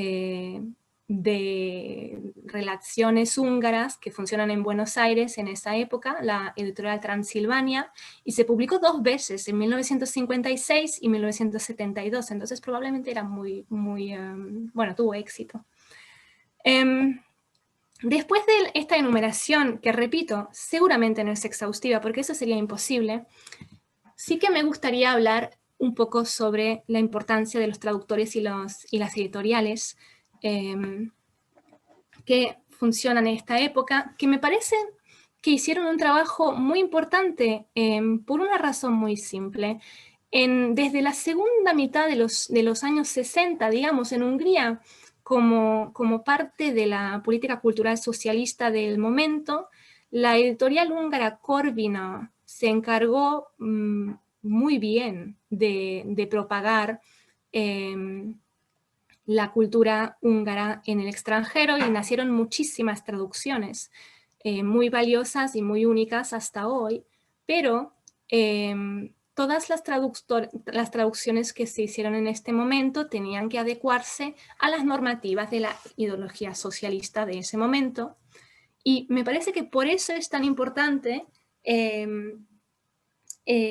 Speaker 2: de relaciones húngaras que funcionan en Buenos Aires en esa época, la editorial Transilvania, y se publicó 2 veces, en 1956 y 1972, entonces probablemente era bueno, tuvo éxito. Después de esta enumeración, que repito, seguramente no es exhaustiva porque eso sería imposible, sí que me gustaría hablar un poco sobre la importancia de los traductores y las editoriales que funcionan en esta época, que me parece que hicieron un trabajo muy importante por una razón muy simple. Desde la segunda mitad de los años 60, digamos, en Hungría, como parte de la política cultural socialista del momento, la editorial húngara Corvina se encargó muy bien de propagar la cultura húngara en el extranjero y nacieron muchísimas traducciones muy valiosas y muy únicas hasta hoy, pero todas las traducciones que se hicieron en este momento tenían que adecuarse a las normativas de la ideología socialista de ese momento Y me parece que por eso es tan importante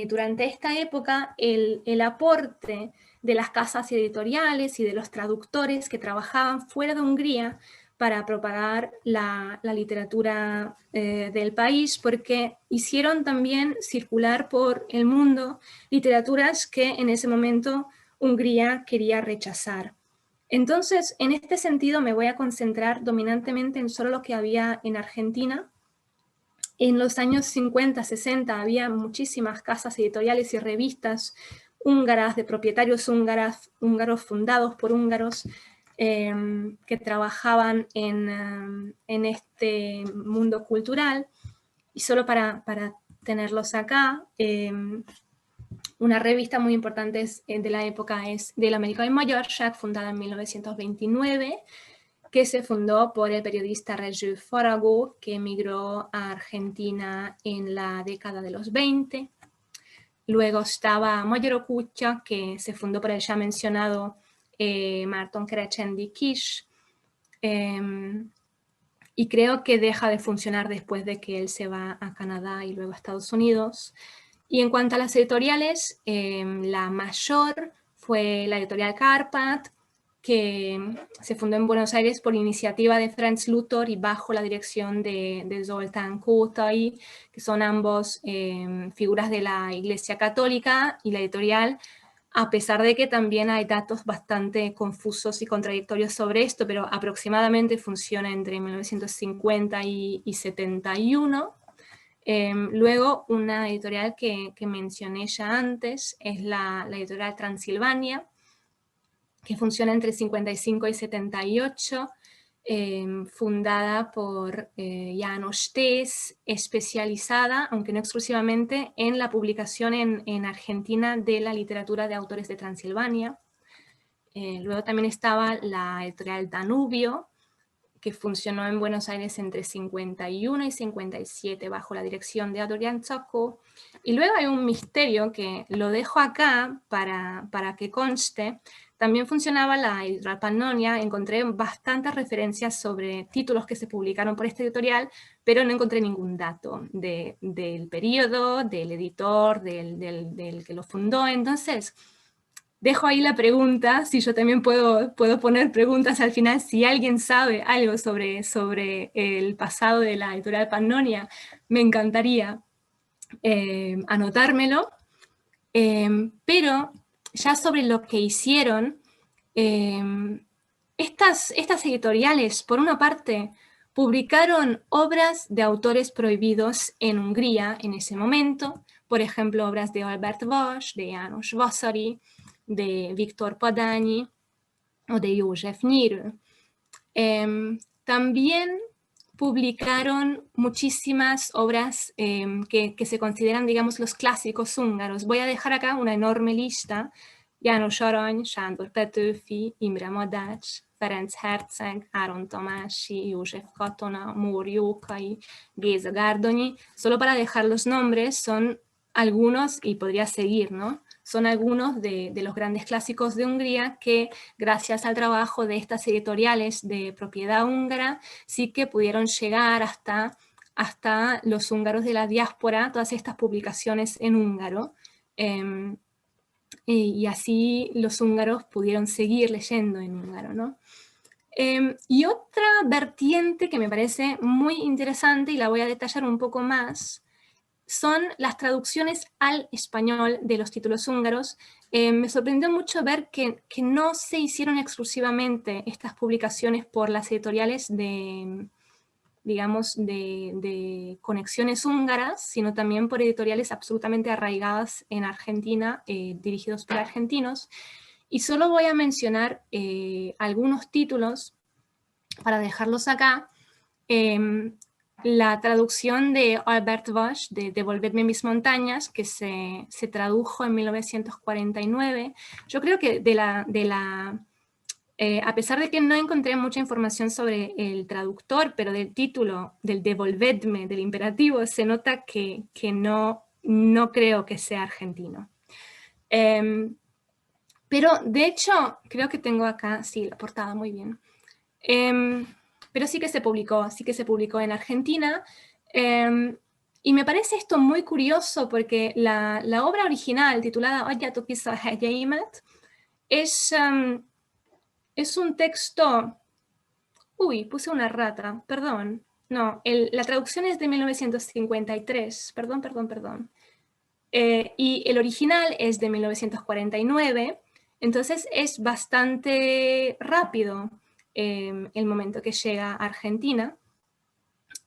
Speaker 2: durante esta época el aporte de las casas editoriales y de los traductores que trabajaban fuera de Hungría para propagar la literatura del país, porque hicieron también circular por el mundo literaturas que en ese momento Hungría quería rechazar. Entonces, en este sentido me voy a concentrar dominantemente en solo lo que había en Argentina. En los años 50, 60 había muchísimas casas editoriales y revistas húngaras, de propietarios húngaros fundados por húngaros, que trabajaban en este mundo cultural. Y solo para tenerlos acá, una revista muy importante de la época es Del Americano en Magyarság, fundada en 1929, que se fundó por el periodista Rezső Faragó, que emigró a Argentina en la década de los 20. Luego estaba Magyarok útja, que se fundó por el ya mencionado Márton Kerecsendi Kiss, y creo que deja de funcionar después de que él se va a Canadá y luego a Estados Unidos. Y en cuanto a las editoriales, la mayor fue la editorial Kárpát, que se fundó en Buenos Aires por iniciativa de Franz Luthor y bajo la dirección de Zoltán Kotai, que son ambos figuras de la Iglesia Católica, y la editorial, a pesar de que también hay datos bastante confusos y contradictorios sobre esto, pero aproximadamente funciona entre 1950 y 71. Luego, una editorial que mencioné ya antes es la editorial Transilvania, que funciona entre 55 y 78, fundada por János Tész, especializada, aunque no exclusivamente, en la publicación en Argentina de la literatura de autores de Transilvania. Luego también estaba la editorial Danubio, que funcionó en Buenos Aires entre 51 y 57 bajo la dirección de Adrián Tzoko. Y luego hay un misterio que lo dejo acá para que conste. También funcionaba la editorial Pannonia. Encontré bastantes referencias sobre títulos que se publicaron por esta editorial, pero no encontré ningún dato del periodo, del editor, del que lo fundó. Entonces, dejo ahí la pregunta, si yo también puedo poner preguntas al final, si alguien sabe algo sobre el pasado de la editorial Pannonia, me encantaría anotármelo, pero ya sobre lo que hicieron, estas editoriales, por una parte, publicaron obras de autores prohibidos en Hungría en ese momento, por ejemplo, obras de Albert Vas, de János Vasari, de Viktor Padány o de József Nyírő. También publicaron muchísimas obras que se consideran, digamos, los clásicos húngaros. Voy a dejar acá una enorme lista: János Arany, Sándor Petőfi, Imre Madács, Ferenc Herceg, Áron Tamási, József Katona, Mór Jókai, Géza Gárdonyi. Solo para dejar los nombres, son algunos, y podría seguir, ¿no? Son algunos de los grandes clásicos de Hungría que, gracias al trabajo de estas editoriales de propiedad húngara, sí que pudieron llegar hasta los húngaros de la diáspora, todas estas publicaciones en húngaro. Y así los húngaros pudieron seguir leyendo en húngaro, ¿no? Y otra vertiente que me parece muy interesante, y la voy a detallar un poco más, son las traducciones al español de los títulos húngaros. Me sorprendió mucho ver que no se hicieron exclusivamente estas publicaciones por las editoriales de conexiones húngaras, sino también por editoriales absolutamente arraigadas en Argentina, dirigidos por argentinos. Y solo voy a mencionar algunos títulos para dejarlos acá. La traducción de Albert Vas, de Devolvedme mis montañas, que se tradujo en 1949. Yo creo que a pesar de que no encontré mucha información sobre el traductor, pero del título, del Devolvedme, del imperativo, se nota que no creo que sea argentino. Pero de hecho, creo que tengo acá, sí, la portada, muy bien. pero sí que se publicó en Argentina. Y me parece esto muy curioso porque la obra original, titulada Agyatokisa hegyeimet, es un texto... Uy, puse una rata, perdón. No, la traducción es de 1953, perdón. Y el original es de 1949, entonces es bastante rápido el momento que llega a Argentina.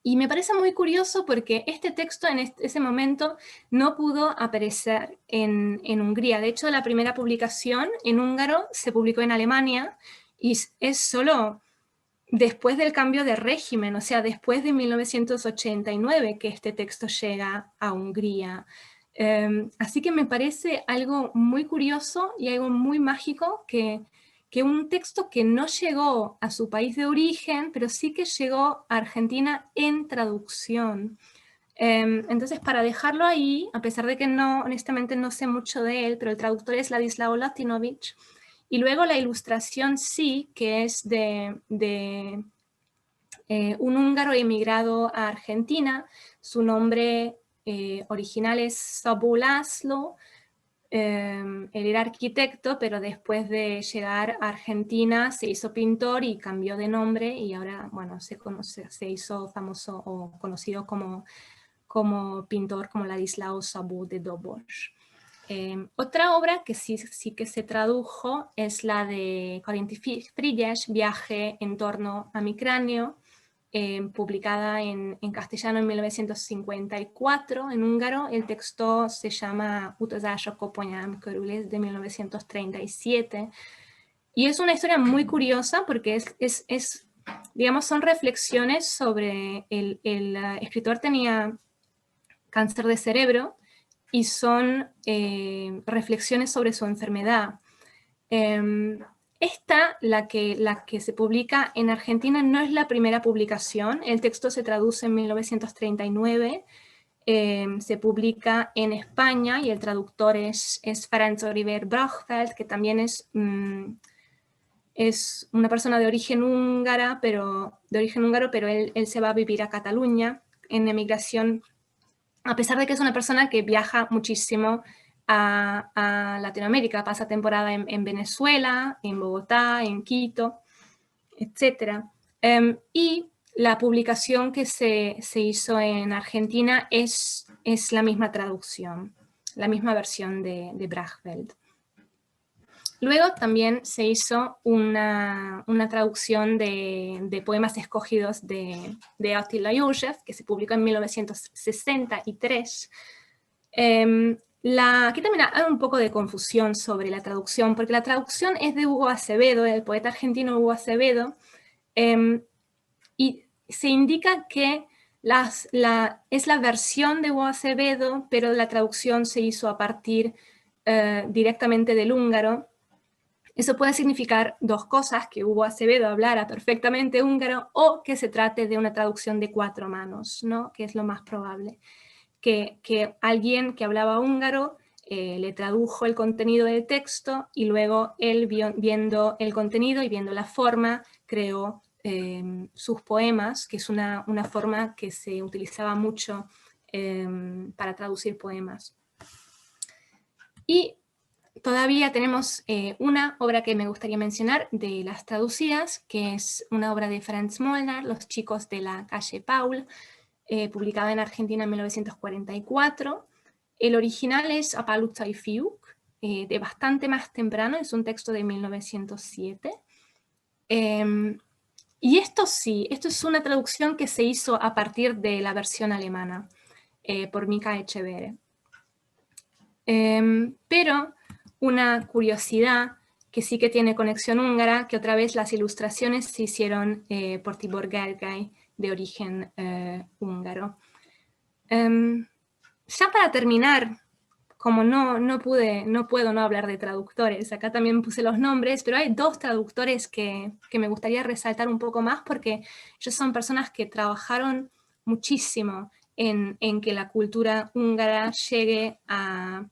Speaker 2: Y me parece muy curioso porque este texto en ese momento no pudo aparecer en Hungría. De hecho, la primera publicación en húngaro se publicó en Alemania y es solo después del cambio de régimen, o sea, después de 1989 que este texto llega a Hungría. Así que me parece algo muy curioso y algo muy mágico que un texto que no llegó a su país de origen, pero sí que llegó a Argentina en traducción. Entonces, para dejarlo ahí, a pesar de que honestamente no sé mucho de él, pero el traductor es Ladislao Latinovic, y luego la ilustración sí, que es de un húngaro emigrado a Argentina. Su nombre original es Szabó László. Él era arquitecto, pero después de llegar a Argentina se hizo pintor y cambió de nombre y ahora, bueno, se hizo famoso o conocido como pintor, como Ladislao Szabó de Dobor. Otra obra que sí que se tradujo es la de Corinthi Frigyes, Viaje en torno a mi cráneo, publicada en castellano en 1954, en húngaro. El texto se llama Utazások Koponyám körül, es de 1937. Y es una historia muy curiosa porque digamos, son reflexiones sobre el escritor tenía cáncer de cerebro y son reflexiones sobre su enfermedad. Esta, la que se publica en Argentina, no es la primera publicación. El texto se traduce en 1939, se publica en España y el traductor es Ferenc Oliver Brachfeld, que también es una persona de origen húngaro, pero él se va a vivir a Cataluña en emigración, a pesar de que es una persona que viaja muchísimo a Latinoamérica, pasa temporada en Venezuela, en Bogotá, en Quito, etc. Y la publicación que se hizo en Argentina es la misma traducción, la misma versión de Brachfeld. Luego también se hizo una traducción de poemas escogidos de Attila József, que se publicó en 1963. Aquí también hay un poco de confusión sobre la traducción, porque la traducción es de Hugo Acevedo, del poeta argentino Hugo Acevedo, y se indica que es la versión de Hugo Acevedo, pero la traducción se hizo a partir directamente del húngaro. Eso puede significar dos cosas: que Hugo Acevedo hablara perfectamente húngaro o que se trate de una traducción de 4 manos, ¿no? Que es lo más probable. Que alguien que hablaba húngaro le tradujo el contenido del texto y luego él, viendo el contenido y viendo la forma, creó sus poemas, que es una forma que se utilizaba mucho para traducir poemas. Y todavía tenemos una obra que me gustaría mencionar de las traducidas, que es una obra de Franz Molnar, Los chicos de la calle Paul, publicada en Argentina en 1944. El original es Apalutza y Fiuk, de bastante más temprano, es un texto de 1907. Y esto es una traducción que se hizo a partir de la versión alemana, por Mika Echevere. Pero una curiosidad que sí que tiene conexión húngara, que otra vez las ilustraciones se hicieron por Tibor Gergely, de origen húngaro. Ya para terminar, como no puedo no hablar de traductores, acá también puse los nombres, pero hay 2 traductores que me gustaría resaltar un poco más, porque ellos son personas que trabajaron muchísimo en que la cultura húngara llegue a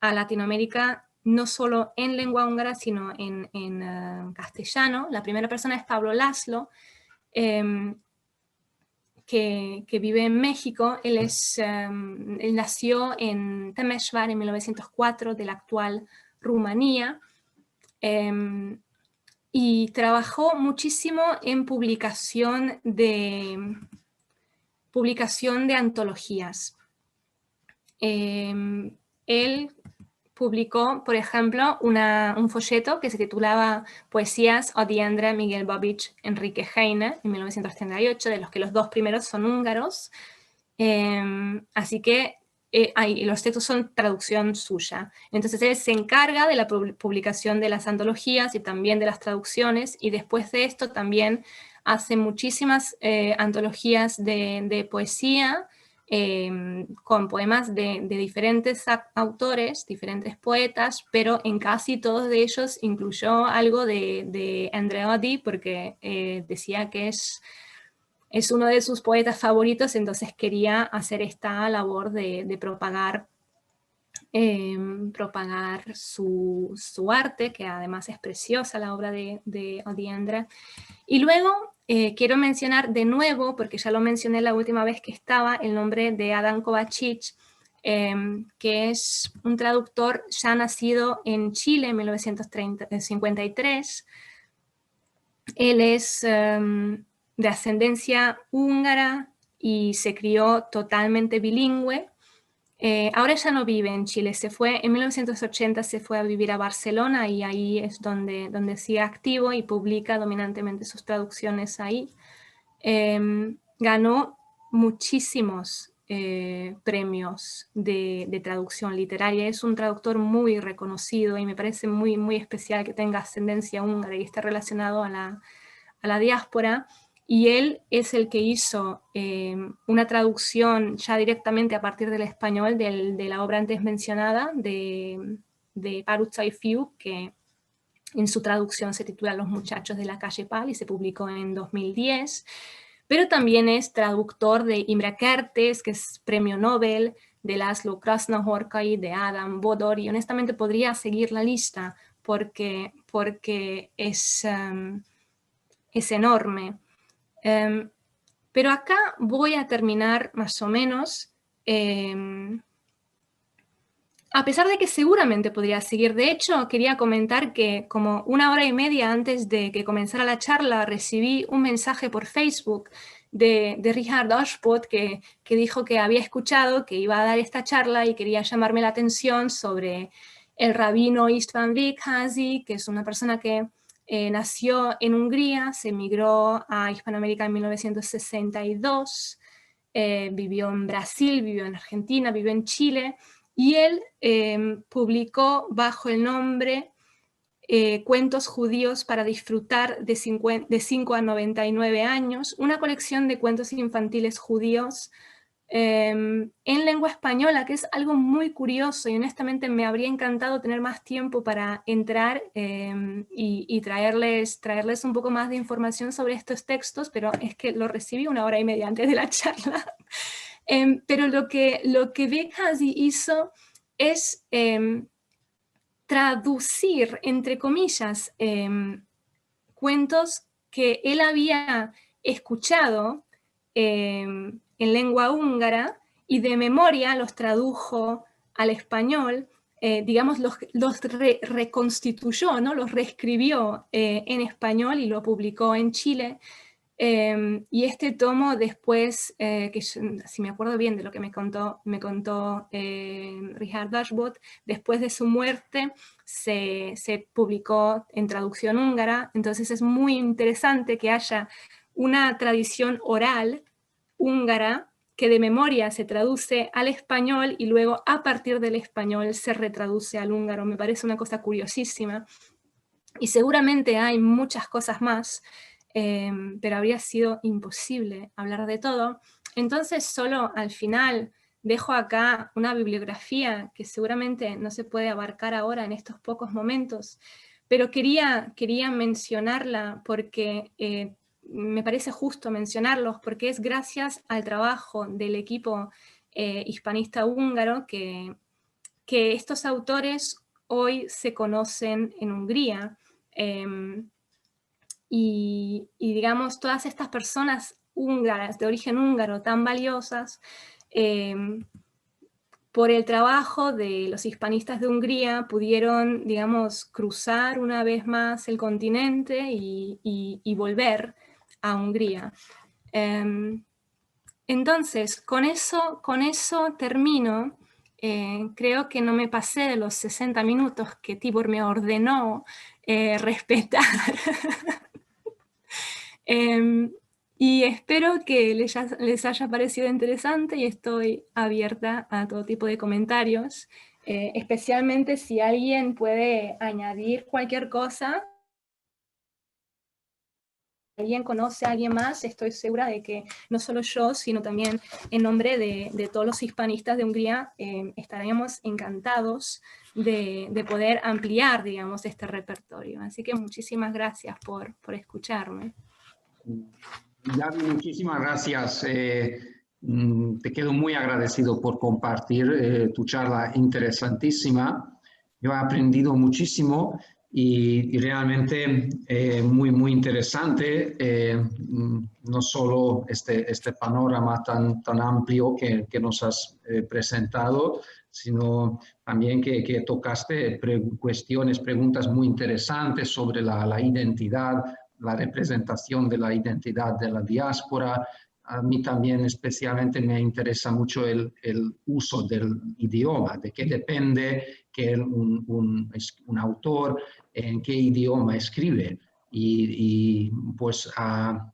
Speaker 2: Latinoamérica, no solo en lengua húngara, sino en castellano. La primera persona es Pablo László, que vive en México. Él nació en Temesvar en 1904, de la actual Rumanía, y trabajó muchísimo en publicación de antologías. Él publicó, por ejemplo, un folleto que se titulaba Poesías Odiandra, Miguel Babič, Enrique Heine, en 1938, de los que los dos primeros son húngaros. Así que los textos son traducción suya. Entonces él se encarga de la publicación de las antologías y también de las traducciones, y después de esto también hace muchísimas antologías de poesía, con poemas de diferentes autores, diferentes poetas, pero en casi todos de ellos incluyó algo de Andreotti, porque decía que es uno de sus poetas favoritos, entonces quería hacer esta labor de propagar su arte, que además es preciosa la obra de Odiandra. Y luego quiero mencionar de nuevo, porque ya lo mencioné la última vez que estaba, el nombre de Adam Kovačić, que es un traductor ya nacido en Chile en 1953. Él es de ascendencia húngara y se crió totalmente bilingüe. Ahora ya no vive en Chile, en 1980 se fue a vivir a Barcelona, y ahí es donde sigue activo y publica dominantemente sus traducciones ahí. Ganó muchísimos premios de traducción literaria. Es un traductor muy reconocido y me parece muy, muy especial que tenga ascendencia húngara y esté relacionado a la diáspora. Y él es el que hizo una traducción ya directamente a partir del español de la obra antes mencionada de Paruța y Fiu, que en su traducción se titula Los muchachos de la calle Pal y se publicó en 2010. Pero también es traductor de Imre Kertész, que es premio Nobel, de László Krasznahorkai, de Adam Bodor, y honestamente podría seguir la lista porque es enorme. Pero acá voy a terminar más o menos, a pesar de que seguramente podría seguir. De hecho, quería comentar que como 1 hora y media antes de que comenzara la charla recibí un mensaje por Facebook de Richard Dashwood que dijo que había escuchado que iba a dar esta charla y quería llamarme la atención sobre el rabino István Véghezi, que es una persona que nació en Hungría, se emigró a Hispanoamérica en 1962, vivió en Brasil, vivió en Argentina, vivió en Chile, y él publicó bajo el nombre Cuentos judíos para disfrutar de 5 a 99 años, una colección de cuentos infantiles judíos en lengua española, que es algo muy curioso, y honestamente me habría encantado tener más tiempo para entrar y traerles un poco más de información sobre estos textos, pero es que lo recibí 1 hora y media antes de la charla. Pero lo que Véghezi hizo es traducir, entre comillas, cuentos que él había escuchado en lengua húngara, y de memoria los tradujo al español, digamos, los reconstituyó, ¿no? Los reescribió en español y lo publicó en Chile. Y este tomo después, que si me acuerdo bien de lo que me contó Richard Dashwood, después de su muerte se publicó en traducción húngara. Entonces es muy interesante que haya una tradición oral húngara que de memoria se traduce al español y luego a partir del español se retraduce al húngaro. Me parece una cosa curiosísima, y seguramente hay muchas cosas más, pero habría sido imposible hablar de todo. Entonces solo al final dejo acá una bibliografía que seguramente no se puede abarcar ahora en estos pocos momentos, pero quería mencionarla porque me parece justo mencionarlos, porque es gracias al trabajo del equipo hispanista húngaro que estos autores hoy se conocen en Hungría. digamos, todas estas personas húngaras, de origen húngaro, tan valiosas, por el trabajo de los hispanistas de Hungría, pudieron, digamos, cruzar una vez más el continente y volver a Hungría. Entonces, con eso termino. Creo que no me pasé de los 60 minutos que Tibor me ordenó respetar. Y espero que les haya parecido interesante y estoy abierta a todo tipo de comentarios, especialmente si alguien puede añadir cualquier cosa. Si alguien conoce a alguien más, estoy segura de que no solo yo, sino también en nombre de todos los hispanistas de Hungría, estaríamos encantados de poder ampliar, digamos, este repertorio. Así que muchísimas gracias por escucharme.
Speaker 1: Gaby, muchísimas gracias. Te quedo muy agradecido por compartir tu charla interesantísima. Yo he aprendido muchísimo y realmente muy, muy interesante, no solo este panorama tan amplio que nos has presentado, sino también que tocaste preguntas muy interesantes sobre la identidad, la representación de la identidad de la diáspora. A mí también especialmente me interesa mucho el uso del idioma, de qué depende que un autor en qué idioma escribe y pues a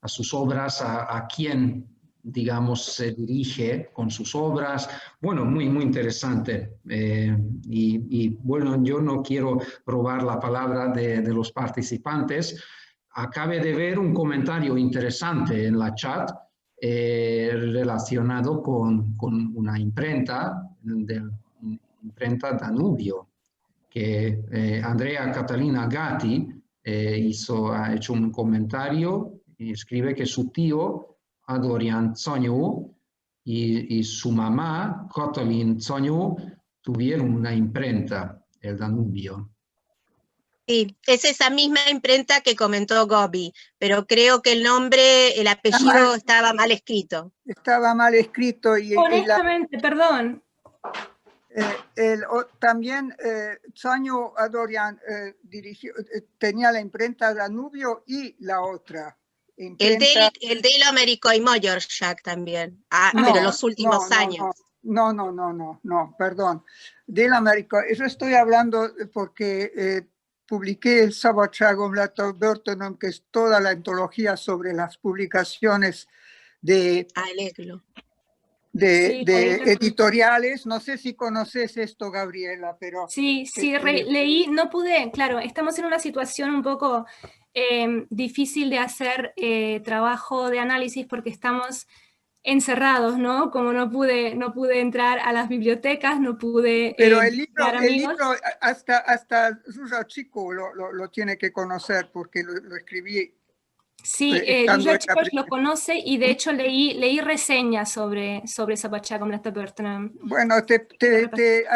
Speaker 1: sus obras, a quién, digamos, se dirige con sus obras. Bueno, muy, muy interesante. Y bueno, yo no quiero robar la palabra de los participantes. Acabé de ver un comentario interesante en la chat relacionado con una imprenta, imprenta Danubio, que Andrea Catalina Gatti ha hecho un comentario y escribe que su tío Adorian Tsoniu y su mamá Katalin Tsoniu tuvieron una imprenta, el Danubio.
Speaker 3: Sí, es esa misma imprenta que comentó Gobi, pero creo que el apellido estaba mal escrito.
Speaker 4: Estaba mal escrito.
Speaker 2: Honestamente, perdón.
Speaker 4: También Tsoniu Adorian tenía la imprenta Danubio y la otra. Imprenta...
Speaker 3: El Daily Americo y Moyorshak también, pero los últimos años.
Speaker 4: No, perdón. Daily Americo, eso estoy hablando porque publiqué el Szabadságom Burton, que es toda la antología sobre las publicaciones de editoriales. No sé si conoces esto, Gabriela, pero...
Speaker 2: Sí, leí, no pude, claro, estamos en una situación un poco difícil de hacer trabajo de análisis porque estamos encerrados, ¿no? Como no pude entrar a las bibliotecas, no pude...
Speaker 4: Pero el libro hasta Zsuzsa Chico lo tiene que conocer porque lo escribí.
Speaker 2: Sí, Zsuzsa Chico lo conoce y de hecho leí reseñas sobre Szabadságom Burton.
Speaker 4: Bueno, te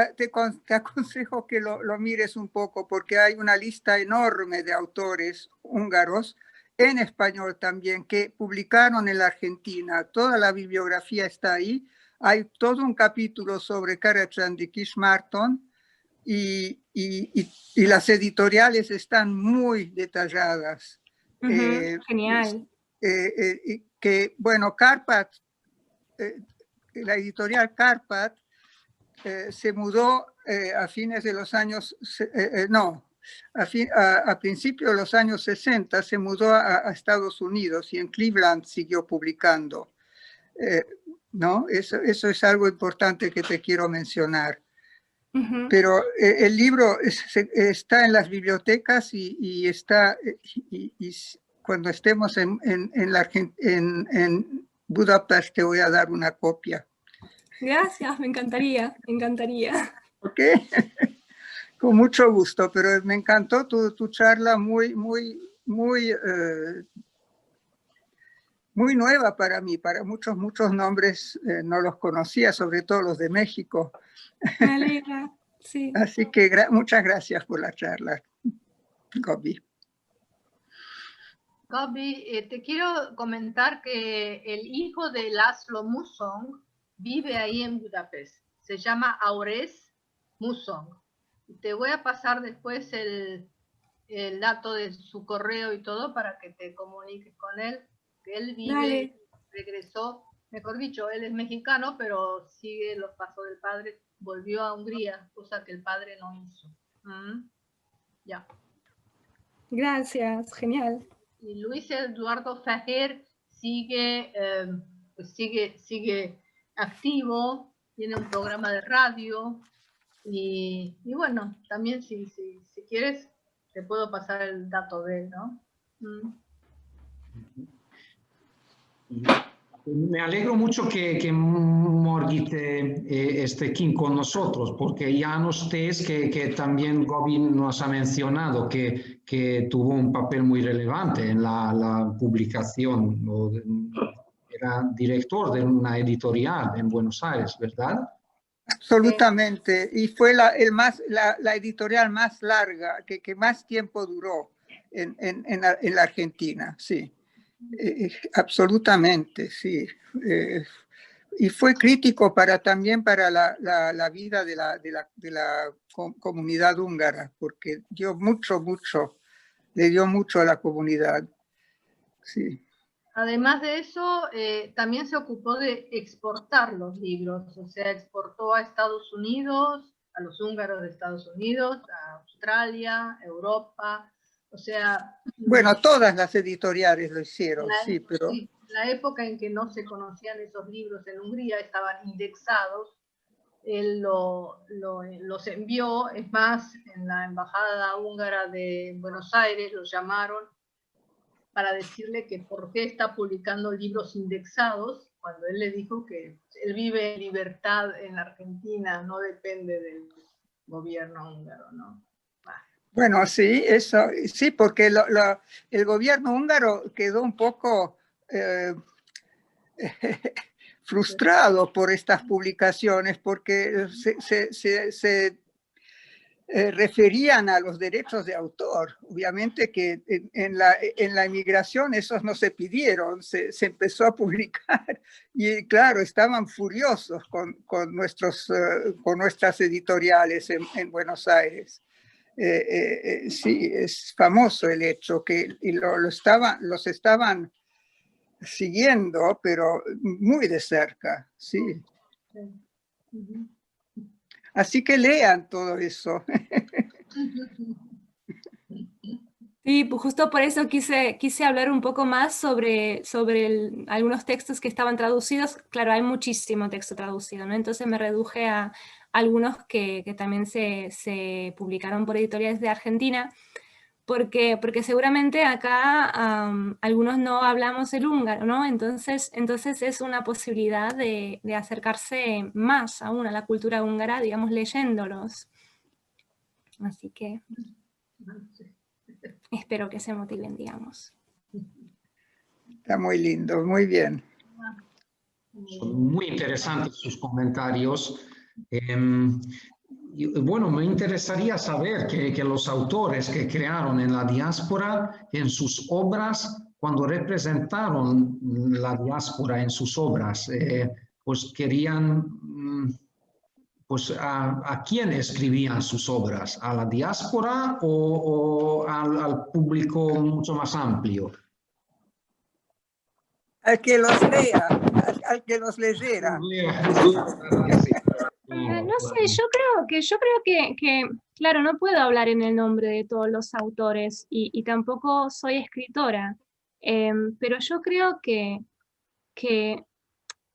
Speaker 4: aconsejo que lo mires un poco porque hay una lista enorme de autores húngaros en español también, que publicaron en la Argentina. Toda la bibliografía está ahí. Hay todo un capítulo sobre Karácsony Kis-Márton y las editoriales están muy detalladas.
Speaker 2: Genial.
Speaker 4: Bueno, Kárpát, la editorial Kárpát se mudó a fines de los años... A principios de los años 60 se mudó a Estados Unidos y en Cleveland siguió publicando. ¿No? Eso es algo importante que te quiero mencionar. Pero el libro está en las bibliotecas y cuando estemos en Budapest te voy a dar una copia.
Speaker 2: Gracias, me encantaría.
Speaker 4: Ok. Con mucho gusto, pero me encantó tu charla muy nueva para mí. Para muchos nombres no los conocía, sobre todo los de México.
Speaker 2: Me alegra, sí.
Speaker 4: Así que muchas gracias por la charla, Gobi.
Speaker 5: Gabi, te quiero comentar que el hijo de László Musong vive ahí en Budapest. Se llama Aures Musong. Te voy a pasar después el dato de su correo y todo para que te comuniques con él. Que él vive,
Speaker 2: Dale.
Speaker 5: regresó, mejor dicho, él es mexicano, pero sigue los pasos del padre. Volvió a Hungría, cosa que el padre no hizo. Ya.
Speaker 2: Gracias, genial.
Speaker 5: Y Luis Eduardo Fajer sigue, sigue activo, tiene un programa de radio y bueno, también si quieres te puedo pasar el dato de él, ¿no?
Speaker 1: Me alegro mucho que Margit esté aquí con nosotros, porque ya nos que también Gabi nos ha mencionado que tuvo un papel muy relevante en la publicación. Era director de una editorial en Buenos Aires, ¿verdad?
Speaker 4: Absolutamente. Y fue la editorial más larga, que más tiempo duró en la Argentina, sí. Absolutamente, sí. Y fue crítico también para la vida de la comunidad húngara, porque le dio mucho a la comunidad. Sí.
Speaker 5: Además de eso, también se ocupó de exportar los libros, o sea, exportó a Estados Unidos, a los húngaros de Estados Unidos, a Australia, Europa, o sea...
Speaker 4: Bueno, todas las editoriales lo hicieron, sí, pero...
Speaker 5: Sí, la época en que no se conocían esos libros en Hungría, estaban indexados, él los envió, es más, en la embajada húngara de Buenos Aires lo llamaron para decirle que por qué está publicando libros indexados, cuando él le dijo que él vive en libertad en Argentina, no depende del gobierno húngaro, ¿no?
Speaker 4: Bueno, sí, eso, sí, porque el gobierno húngaro quedó un poco frustrado por estas publicaciones, porque se referían a los derechos de autor. Obviamente que en la inmigración esos no se pidieron, se empezó a publicar y claro, estaban furiosos con nuestras editoriales en Buenos Aires. Sí, es famoso el hecho que los estaban siguiendo, pero muy de cerca, sí. Así que lean todo eso.
Speaker 2: Sí, pues justo por eso quise hablar un poco más sobre algunos textos que estaban traducidos. Claro, hay muchísimo texto traducido, ¿no? Entonces me reduje a algunos que también se publicaron por editoriales de Argentina, porque seguramente acá algunos no hablamos el húngaro, ¿no? Entonces es una posibilidad de acercarse más aún a la cultura húngara, digamos, leyéndolos. Así que espero que se motiven, digamos.
Speaker 4: Está muy lindo, muy bien.
Speaker 1: Son muy interesantes sus comentarios. Bueno, me interesaría saber que los autores que crearon en la diáspora, en sus obras, cuando representaron la diáspora en sus obras, pues querían, pues ¿a quién escribían sus obras? ¿A la diáspora o al público mucho más amplio?
Speaker 4: Al que los lea, al que los leyera.
Speaker 2: No sé, yo creo que, claro, no puedo hablar en el nombre de todos los autores y tampoco soy escritora, pero yo creo que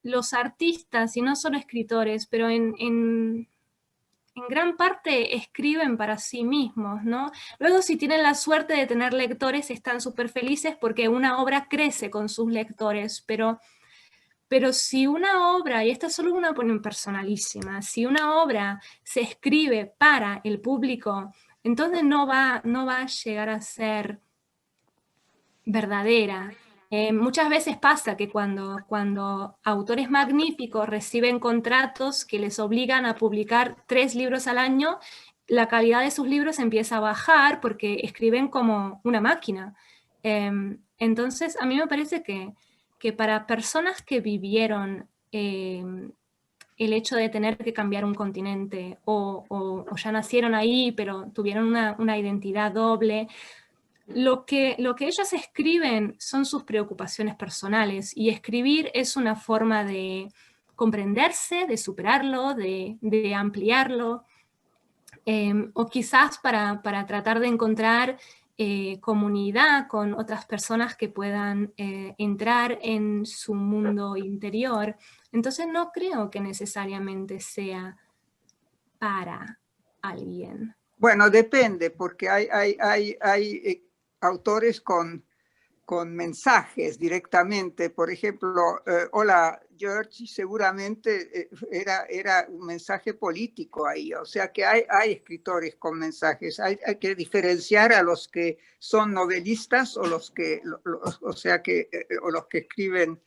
Speaker 2: los artistas, y no solo escritores, pero en gran parte escriben para sí mismos, ¿no? Luego, si tienen la suerte de tener lectores, están súper felices porque una obra crece con sus lectores, pero si una obra, y esta es solo una opinión personalísima, si una obra se escribe para el público, entonces no va a llegar a ser verdadera. Muchas veces pasa que cuando autores magníficos reciben contratos que les obligan a publicar 3 libros al año, la calidad de sus libros empieza a bajar porque escriben como una máquina. Entonces, a mí me parece que para personas que vivieron el hecho de tener que cambiar un continente o ya nacieron ahí, pero tuvieron una identidad doble, lo que ellos escriben son sus preocupaciones personales, y escribir es una forma de comprenderse, de superarlo, de ampliarlo, o quizás para tratar de encontrar comunidad con otras personas que puedan entrar en su mundo interior. Entonces no creo que necesariamente sea para alguien.
Speaker 4: Bueno, depende, porque hay autores con mensajes directamente. Por ejemplo, Hola George, seguramente era un mensaje político ahí. O sea que hay escritores con mensajes. Hay que diferenciar a los que son novelistas o los que, o los que escriben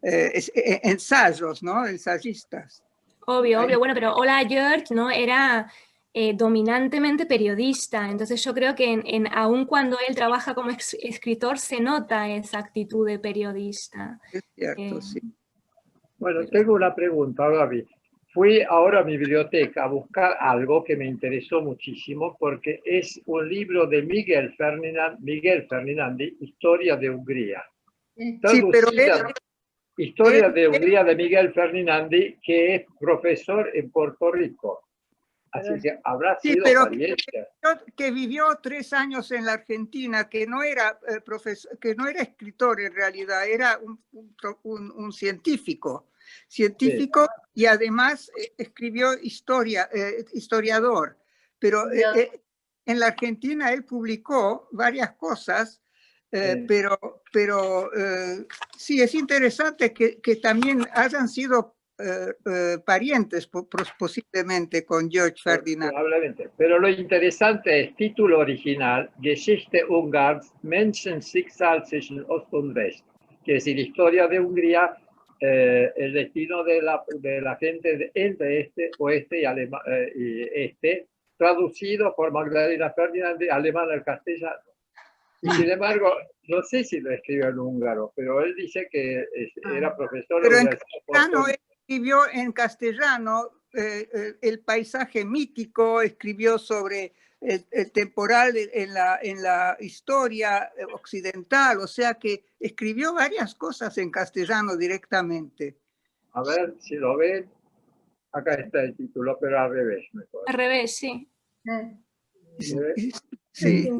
Speaker 4: ensayos, ¿no? Ensayistas.
Speaker 2: Obvio, bueno, pero Hola George, ¿no? Era dominantemente periodista, entonces yo creo que aun cuando él trabaja como escritor se nota esa actitud de periodista.
Speaker 4: Es cierto, sí.
Speaker 6: Bueno, tengo una pregunta, Gaby. Fui ahora a mi biblioteca a buscar algo que me interesó muchísimo, porque es un libro de Miguel Ferdinandi, Historia de Hungría.
Speaker 4: Sí, pero
Speaker 6: Historia de Hungría de Miguel Ferdinandi, que es profesor en Puerto Rico. Así que habrá sido pariente.
Speaker 4: Que vivió 3 años en la Argentina, que no era profesor, que no era escritor en realidad, era un científico, sí. Y además escribió historiador. Pero en la Argentina él publicó varias cosas, pero sí, es interesante que también hayan sido parientes posiblemente con George Ferdinand.
Speaker 6: Probablemente. Pero lo interesante es título original, Geschichte Ungarns, Menschenschicksal zwischen Ost und West, que es decir, historia de Hungría, el destino de la gente entre este, oeste y este, traducido por Magdalena Ferdinand de alemán al castellano. Y sin embargo, no sé si lo escribió en húngaro, pero él dice que era profesor.
Speaker 4: Pero en castellano él escribió en castellano el paisaje mítico, escribió sobre el temporal en la historia occidental, o sea que escribió varias cosas en castellano directamente.
Speaker 6: A ver si lo ven. Acá está el título, pero al revés. Mejor.
Speaker 2: Al revés, sí.
Speaker 4: Sí.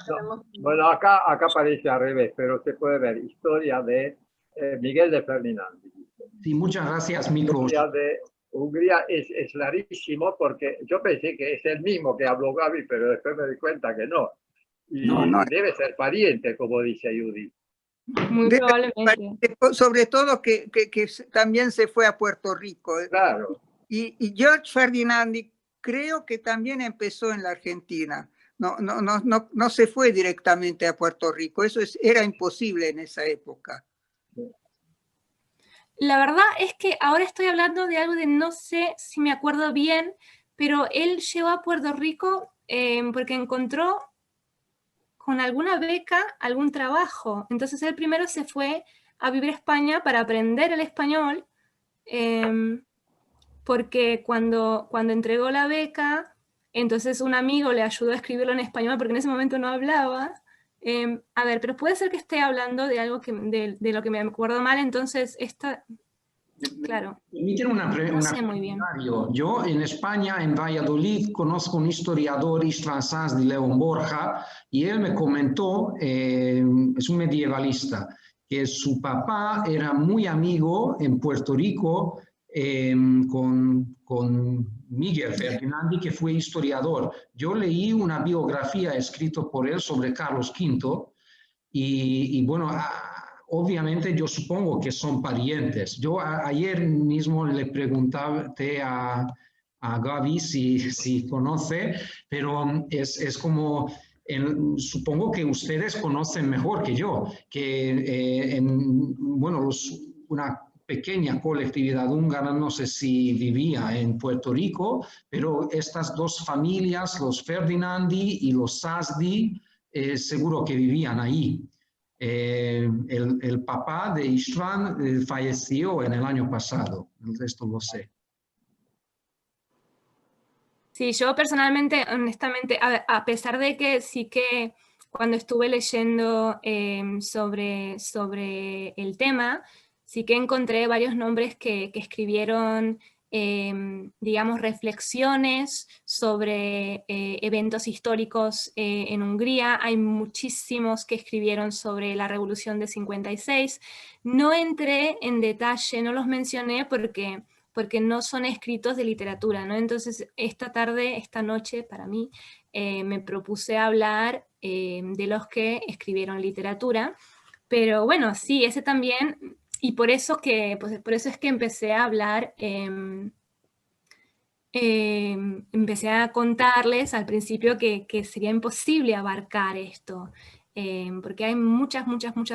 Speaker 6: No, bueno, acá aparece al revés, pero se puede ver Historia de Miguel de Ferdinandi.
Speaker 1: Sí, muchas gracias, Miklos.
Speaker 6: Historia de Hungría es clarísimo, porque yo pensé que es el mismo que habló Gaby, pero después me di cuenta que no. Y no. Debe ser pariente, como dice Judith.
Speaker 2: Muy probablemente.
Speaker 4: Sobre todo que también se fue a Puerto Rico.
Speaker 6: Claro.
Speaker 4: Y George Ferdinandi creo que también empezó en la Argentina. No se fue directamente a Puerto Rico. Eso era imposible en esa época.
Speaker 2: La verdad es que ahora estoy hablando de algo de no sé si me acuerdo bien, pero él llegó a Puerto Rico porque encontró con alguna beca algún trabajo. Entonces él primero se fue a vivir a España para aprender el español, porque cuando entregó la beca, entonces un amigo le ayudó a escribirlo en español porque en ese momento no hablaba. A ver, pero puede ser que esté hablando de algo de lo que me acuerdo mal, entonces claro,
Speaker 1: no
Speaker 2: sé muy bien.
Speaker 1: Yo en España, en Valladolid, conozco un historiador, István Sanz de León Borja, y él me comentó, es un medievalista, que su papá era muy amigo en Puerto Rico con Miguel Ferdinandi, que fue historiador. Yo leí una biografía escrita por él sobre Carlos V y bueno, obviamente yo supongo que son parientes. Yo ayer mismo le pregunté a Gaby si conoce, pero es como... supongo que ustedes conocen mejor que yo, que una pequeña colectividad húngara, no sé si vivía en Puerto Rico, pero estas dos familias, los Ferdinandi y los Sasdi, seguro que vivían ahí. el papá de István falleció en el año pasado, el resto lo sé.
Speaker 2: Sí, yo personalmente, honestamente, a pesar de que sí que cuando estuve leyendo sobre el tema, sí que encontré varios nombres que escribieron, digamos, reflexiones sobre eventos históricos en Hungría. Hay muchísimos que escribieron sobre la Revolución de 56. No entré en detalle, no los mencioné porque no son escritos de literatura, ¿no? Entonces, esta noche, para mí, me propuse hablar de los que escribieron literatura, pero bueno, sí, ese también, y por eso es que empecé a hablar, empecé a contarles al principio que sería imposible abarcar esto, porque hay muchas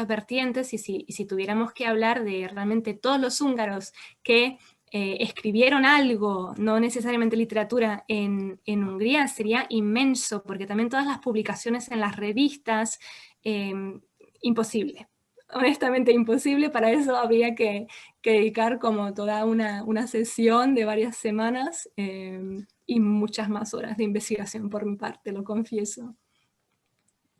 Speaker 2: vertientes, y si tuviéramos que hablar de realmente todos los húngaros que escribieron algo, no necesariamente literatura, en Hungría, sería inmenso, porque también todas las publicaciones en las revistas, imposible. Honestamente imposible, para eso habría que dedicar como toda una sesión de varias semanas y muchas más horas de investigación por mi parte, lo confieso.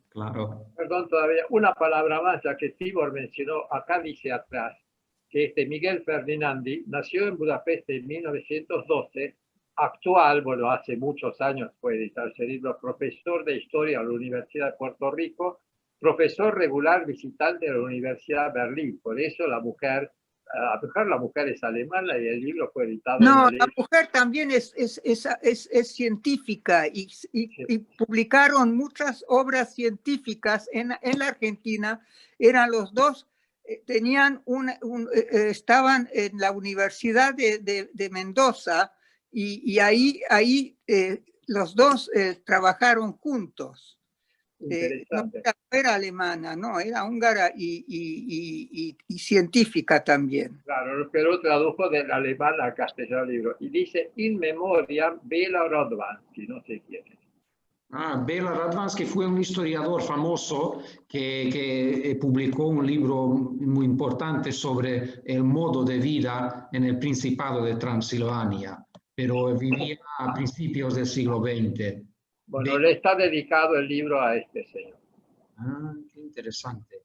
Speaker 1: Claro.
Speaker 6: Perdón, todavía una palabra más, ya que Tibor mencionó, acá dice atrás, que Miguel Ferdinandi nació en Budapest en 1912, actual, bueno, hace muchos años fue editarse libros, profesor de historia a la Universidad de Puerto Rico, profesor regular visitante de la Universidad de Berlín. Por eso la mujer es alemana y el libro fue editado
Speaker 4: No,
Speaker 6: en
Speaker 4: la mujer también es científica y publicaron muchas obras científicas en la Argentina. Eran los dos, tenían estaban en la Universidad de Mendoza y ahí los dos trabajaron juntos. No era alemana, no, era húngara y científica también.
Speaker 6: Claro, pero tradujo del alemán al castellano el libro. Y dice, in memoriam Béla Radvansky, no sé quién es.
Speaker 1: Béla Radvansky fue un historiador famoso que publicó un libro muy importante sobre el modo de vida en el Principado de Transilvania, pero vivía a principios del siglo XX.
Speaker 6: Bueno, le está dedicado el libro a este señor.
Speaker 1: Ah, qué interesante.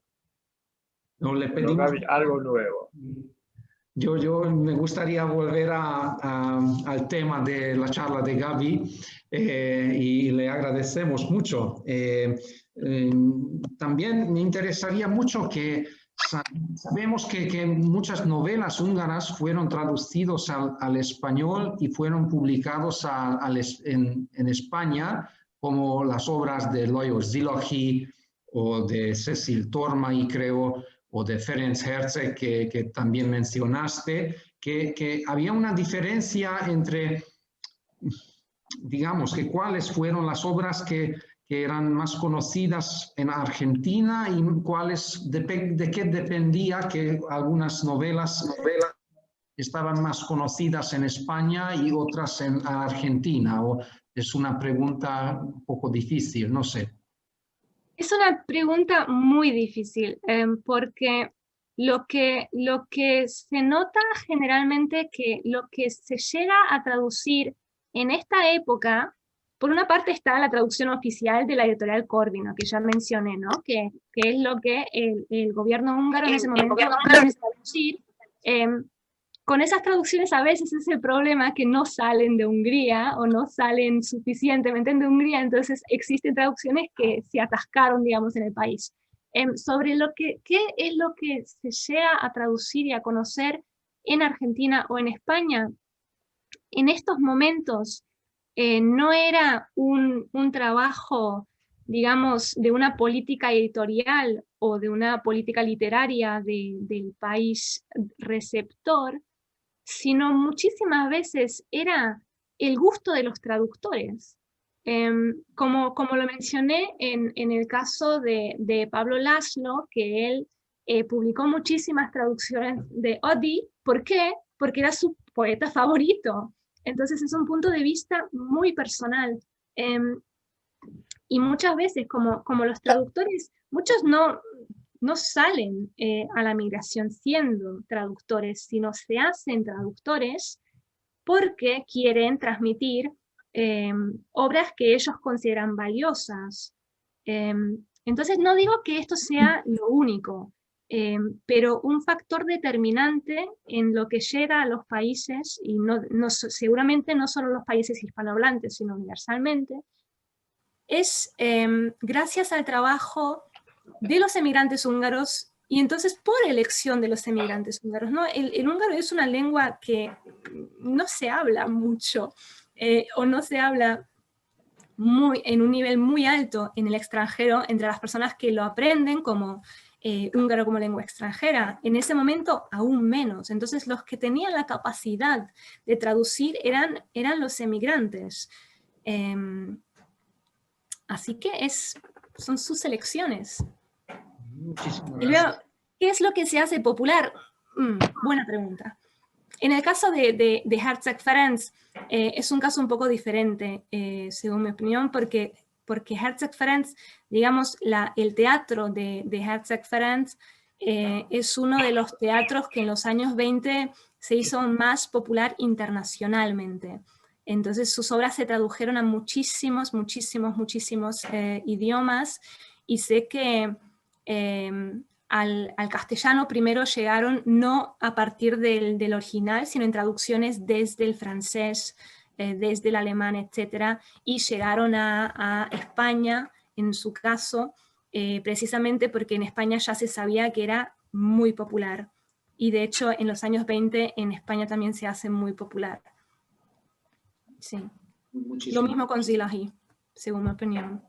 Speaker 1: No, le pedimos
Speaker 6: algo nuevo.
Speaker 1: Yo me gustaría volver al tema de la charla de Gaby y le agradecemos mucho. También me interesaría mucho que sabemos que muchas novelas húngaras fueron traducidos al español y fueron publicados en España, como las obras de Lajos Szilágyi o de Cecil Tormai, creo, o de Ferenc Herceg, que también mencionaste, que había una diferencia entre, digamos, que cuáles fueron las obras que eran más conocidas en Argentina y cuáles, de qué dependía que algunas novelas estaban más conocidas en España y otras en Argentina. O es una pregunta un poco difícil, no sé.
Speaker 2: Es una pregunta muy difícil, porque lo que se nota generalmente, que lo que se llega a traducir en esta época, por una parte está la traducción oficial de la editorial Corvino, que ya mencioné, ¿no? Que es lo que el gobierno húngaro en ese momento quiere traducir. Con esas traducciones a veces es el problema que no salen de Hungría o no salen suficientemente de Hungría, entonces existen traducciones que se atascaron, digamos, en el país. Sobre qué es lo que se llega a traducir y a conocer en Argentina o en España, en estos momentos no era un trabajo, digamos, de una política editorial o de una política literaria del país receptor, sino muchísimas veces era el gusto de los traductores. Como lo mencioné en el caso de Pablo László, que él publicó muchísimas traducciones de Oddie. ¿Por qué? Porque era su poeta favorito. Entonces es un punto de vista muy personal. Y muchas veces, como los traductores, muchos no no salen a la migración siendo traductores, sino se hacen traductores porque quieren transmitir obras que ellos consideran valiosas. Entonces no digo que esto sea lo único, pero un factor determinante en lo que llega a los países, y seguramente no solo los países hispanohablantes, sino universalmente, es gracias al trabajo de los emigrantes húngaros, y entonces por elección de los emigrantes húngaros, ¿no? El húngaro es una lengua que no se habla mucho, o no se habla en un nivel muy alto en el extranjero, entre las personas que lo aprenden como húngaro como lengua extranjera. En ese momento aún menos. Entonces los que tenían la capacidad de traducir eran los emigrantes. Así que son sus elecciones.
Speaker 1: Muchísimas
Speaker 2: Y luego,
Speaker 1: gracias.
Speaker 2: ¿qué es lo que se hace popular? Buena pregunta. En el caso de Herceg Ferenc, es un caso un poco diferente, según mi opinión, porque Herceg Ferenc, digamos, el teatro de Herceg Ferenc es uno de los teatros que en los años 20 se hizo más popular internacionalmente. Entonces sus obras se tradujeron a muchísimos idiomas, y sé que al castellano primero llegaron no a partir del original, sino en traducciones desde el francés, desde el alemán, etc. Y llegaron a España, en su caso, precisamente porque en España ya se sabía que era muy popular. Y de hecho, en los años 20 en España también se hace muy popular. Sí. Lo mismo con Szilágyi, según mi opinión.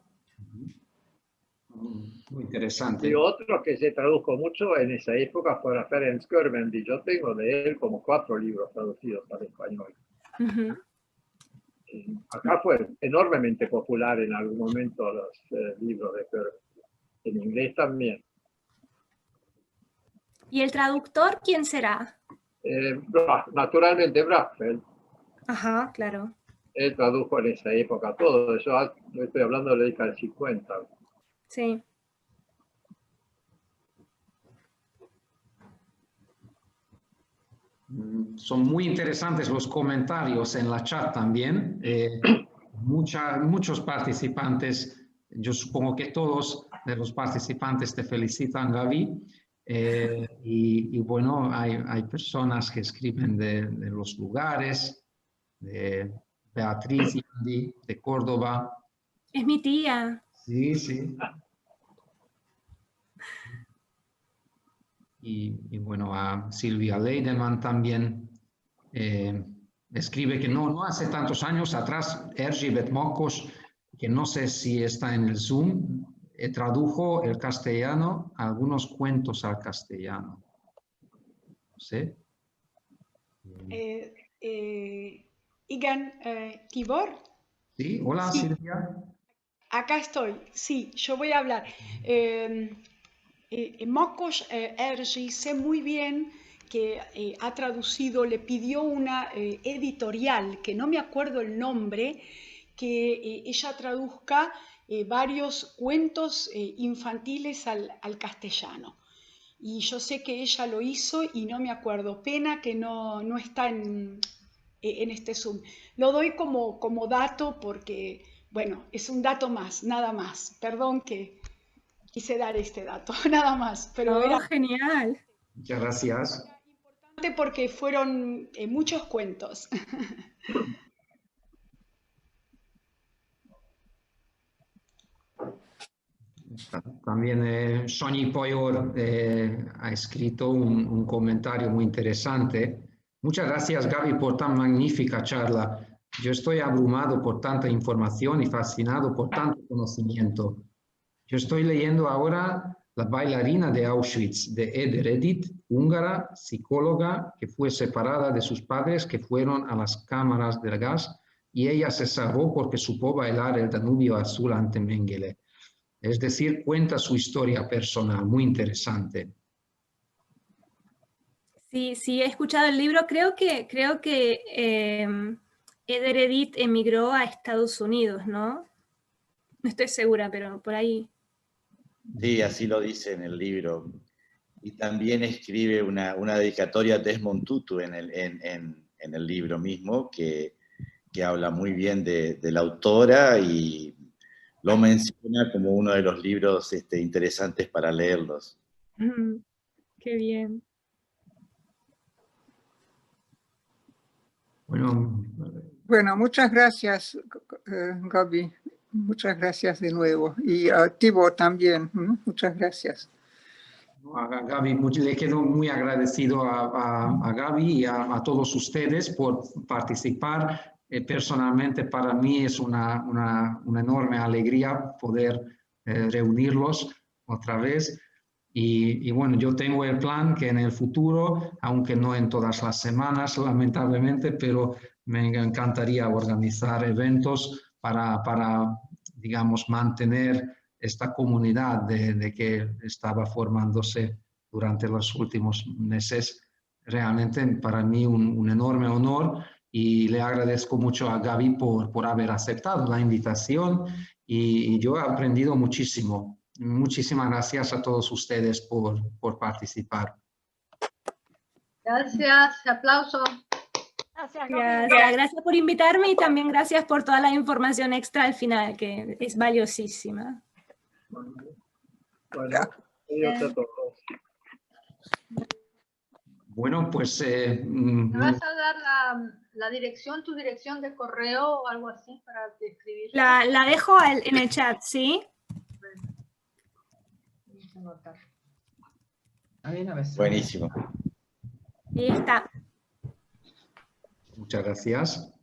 Speaker 1: Muy interesante.
Speaker 6: Y otro que se tradujo mucho en esa época fue Ferenc Körbendi. Yo tengo de él como 4 libros traducidos al español. Acá fue enormemente popular en algún momento los libros de Körbendi. En inglés también.
Speaker 2: ¿Y el traductor quién será?
Speaker 6: Naturalmente Brachfeld.
Speaker 2: Ajá, claro.
Speaker 6: Él tradujo en esa época todo. Yo estoy hablando de la década del 50.
Speaker 2: Sí.
Speaker 1: Son muy interesantes los comentarios en la chat también. Muchos participantes, yo supongo que todos de los participantes te felicitan, Gaby. Y bueno, hay personas que escriben de los lugares, de Beatriz y Andy, de Córdoba.
Speaker 2: Es mi tía.
Speaker 1: Sí, sí. Y bueno, a Silvia Leidemann también escribe que no hace tantos años atrás, Erzsébet Mokos, que no sé si está en el Zoom, tradujo el castellano, algunos cuentos al castellano. No sé.
Speaker 7: Igen, Tibor.
Speaker 1: Sí, hola
Speaker 7: Sí.
Speaker 1: Silvia.
Speaker 7: Acá estoy, sí, yo voy a hablar. Mokos Erzsébet, sé muy bien que ha traducido, le pidió una editorial, que no me acuerdo el nombre, que ella traduzca varios cuentos infantiles al castellano. Y yo sé que ella lo hizo y no me acuerdo. Pena que no está en este Zoom. Lo doy como dato porque, bueno, es un dato más, nada más. Perdón que quise dar este dato, nada más. Pero era
Speaker 2: genial.
Speaker 1: Muchas gracias.
Speaker 7: importante porque fueron muchos cuentos.
Speaker 1: También Sonny Poyor ha escrito un comentario muy interesante. Muchas gracias, Gaby, por tan magnífica charla. Yo estoy abrumado por tanta información y fascinado por tanto conocimiento. Yo estoy leyendo ahora La bailarina de Auschwitz, de Eder Edith, húngara, psicóloga, que fue separada de sus padres que fueron a las cámaras del gas, y ella se salvó porque supo bailar el Danubio azul ante Mengele. Es decir, cuenta su historia personal, muy interesante.
Speaker 2: Sí, he escuchado el libro. Creo que Eder Edith emigró a Estados Unidos, ¿no? No estoy segura, pero por ahí.
Speaker 8: Sí, así lo dice en el libro. Y también escribe una dedicatoria a Desmond Tutu en el libro mismo, que habla muy bien de la autora y lo menciona como uno de los libros interesantes para leerlos.
Speaker 2: Qué bien.
Speaker 4: Bueno, muchas gracias, Gaby. Muchas gracias de nuevo. Y a Tibor también. Muchas gracias.
Speaker 1: A Gaby, le quedo muy agradecido a Gaby y a todos ustedes por participar. Personalmente para mí es una enorme alegría poder reunirlos otra vez. Y bueno, yo tengo el plan que en el futuro, aunque no en todas las semanas, lamentablemente, pero me encantaría organizar eventos para digamos, mantener esta comunidad de que estaba formándose durante los últimos meses. Realmente para mí un enorme honor y le agradezco mucho a Gaby por haber aceptado la invitación y yo he aprendido muchísimo. Muchísimas gracias a todos ustedes por participar.
Speaker 5: Gracias, aplauso.
Speaker 2: Gracias por invitarme y también gracias por toda la información extra al final, que es valiosísima.
Speaker 6: Bueno, adiós a todos.
Speaker 1: Bueno, pues...
Speaker 5: ¿Me vas a dar la dirección, tu dirección de correo o algo así para escribir?
Speaker 2: La dejo en el chat, ¿sí?
Speaker 8: Buenísimo.
Speaker 2: Ahí está.
Speaker 1: Muchas gracias.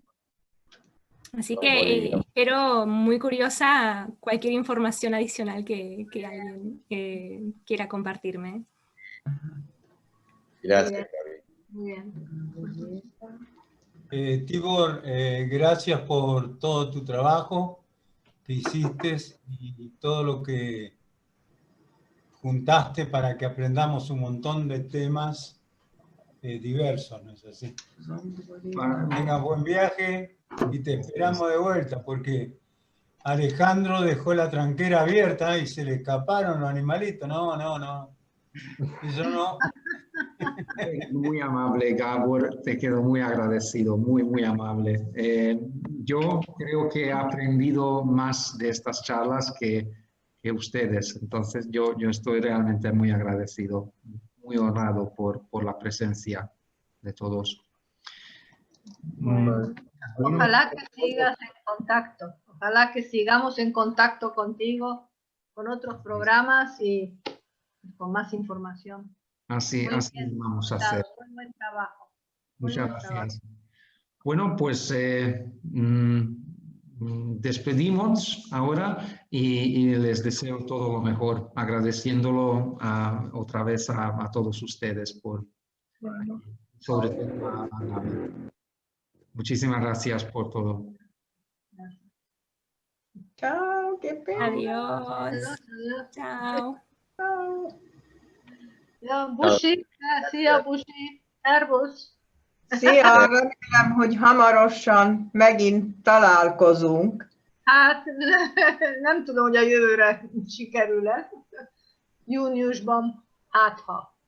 Speaker 2: Así que espero muy curiosa cualquier información adicional que alguien quiera compartirme.
Speaker 8: Gracias,
Speaker 5: Muy bien.
Speaker 9: Tibor, gracias por todo tu trabajo que hiciste y todo lo que juntaste para que aprendamos un montón de temas diversos, ¿no es así? Tengas buen viaje y te esperamos de vuelta, porque Alejandro dejó la tranquera abierta y se le escaparon los animalitos. No. Eso no.
Speaker 1: Muy amable, Gabor, te quedo muy agradecido, muy amable. Yo creo que he aprendido más de estas charlas que ustedes, entonces yo estoy realmente muy agradecido, muy honrado por la presencia de todos.
Speaker 5: Ojalá que sigas en contacto, ojalá que sigamos en contacto contigo, con otros programas y con más información.
Speaker 1: Así vamos a hacer.
Speaker 5: Muy buen trabajo.
Speaker 1: Muchas gracias. Bueno, pues despedimos ahora y les deseo todo lo mejor, agradeciéndolo otra vez a todos ustedes sobre todo a Gaby. Muchísimas gracias por todo.
Speaker 10: Chao, qué pena.
Speaker 2: Adiós. Chao.
Speaker 5: Szia, Busi, szervusz!
Speaker 10: Szia, remélem, hogy hamarosan megint találkozunk.
Speaker 5: Hát nem tudom, hogy a jövőre sikerül-e. Júniusban, hát ha.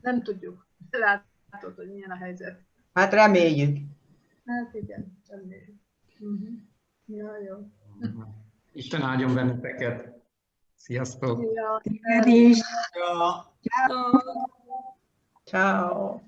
Speaker 5: Nem tudjuk. Látod, hogy milyen a helyzet.
Speaker 10: Hát reméljük.
Speaker 5: Hát igen, reméljük. Ja, jó.
Speaker 1: Isten áldjon benneteket. Sziasztok!
Speaker 10: Is.
Speaker 2: Ciao.
Speaker 10: Ciao.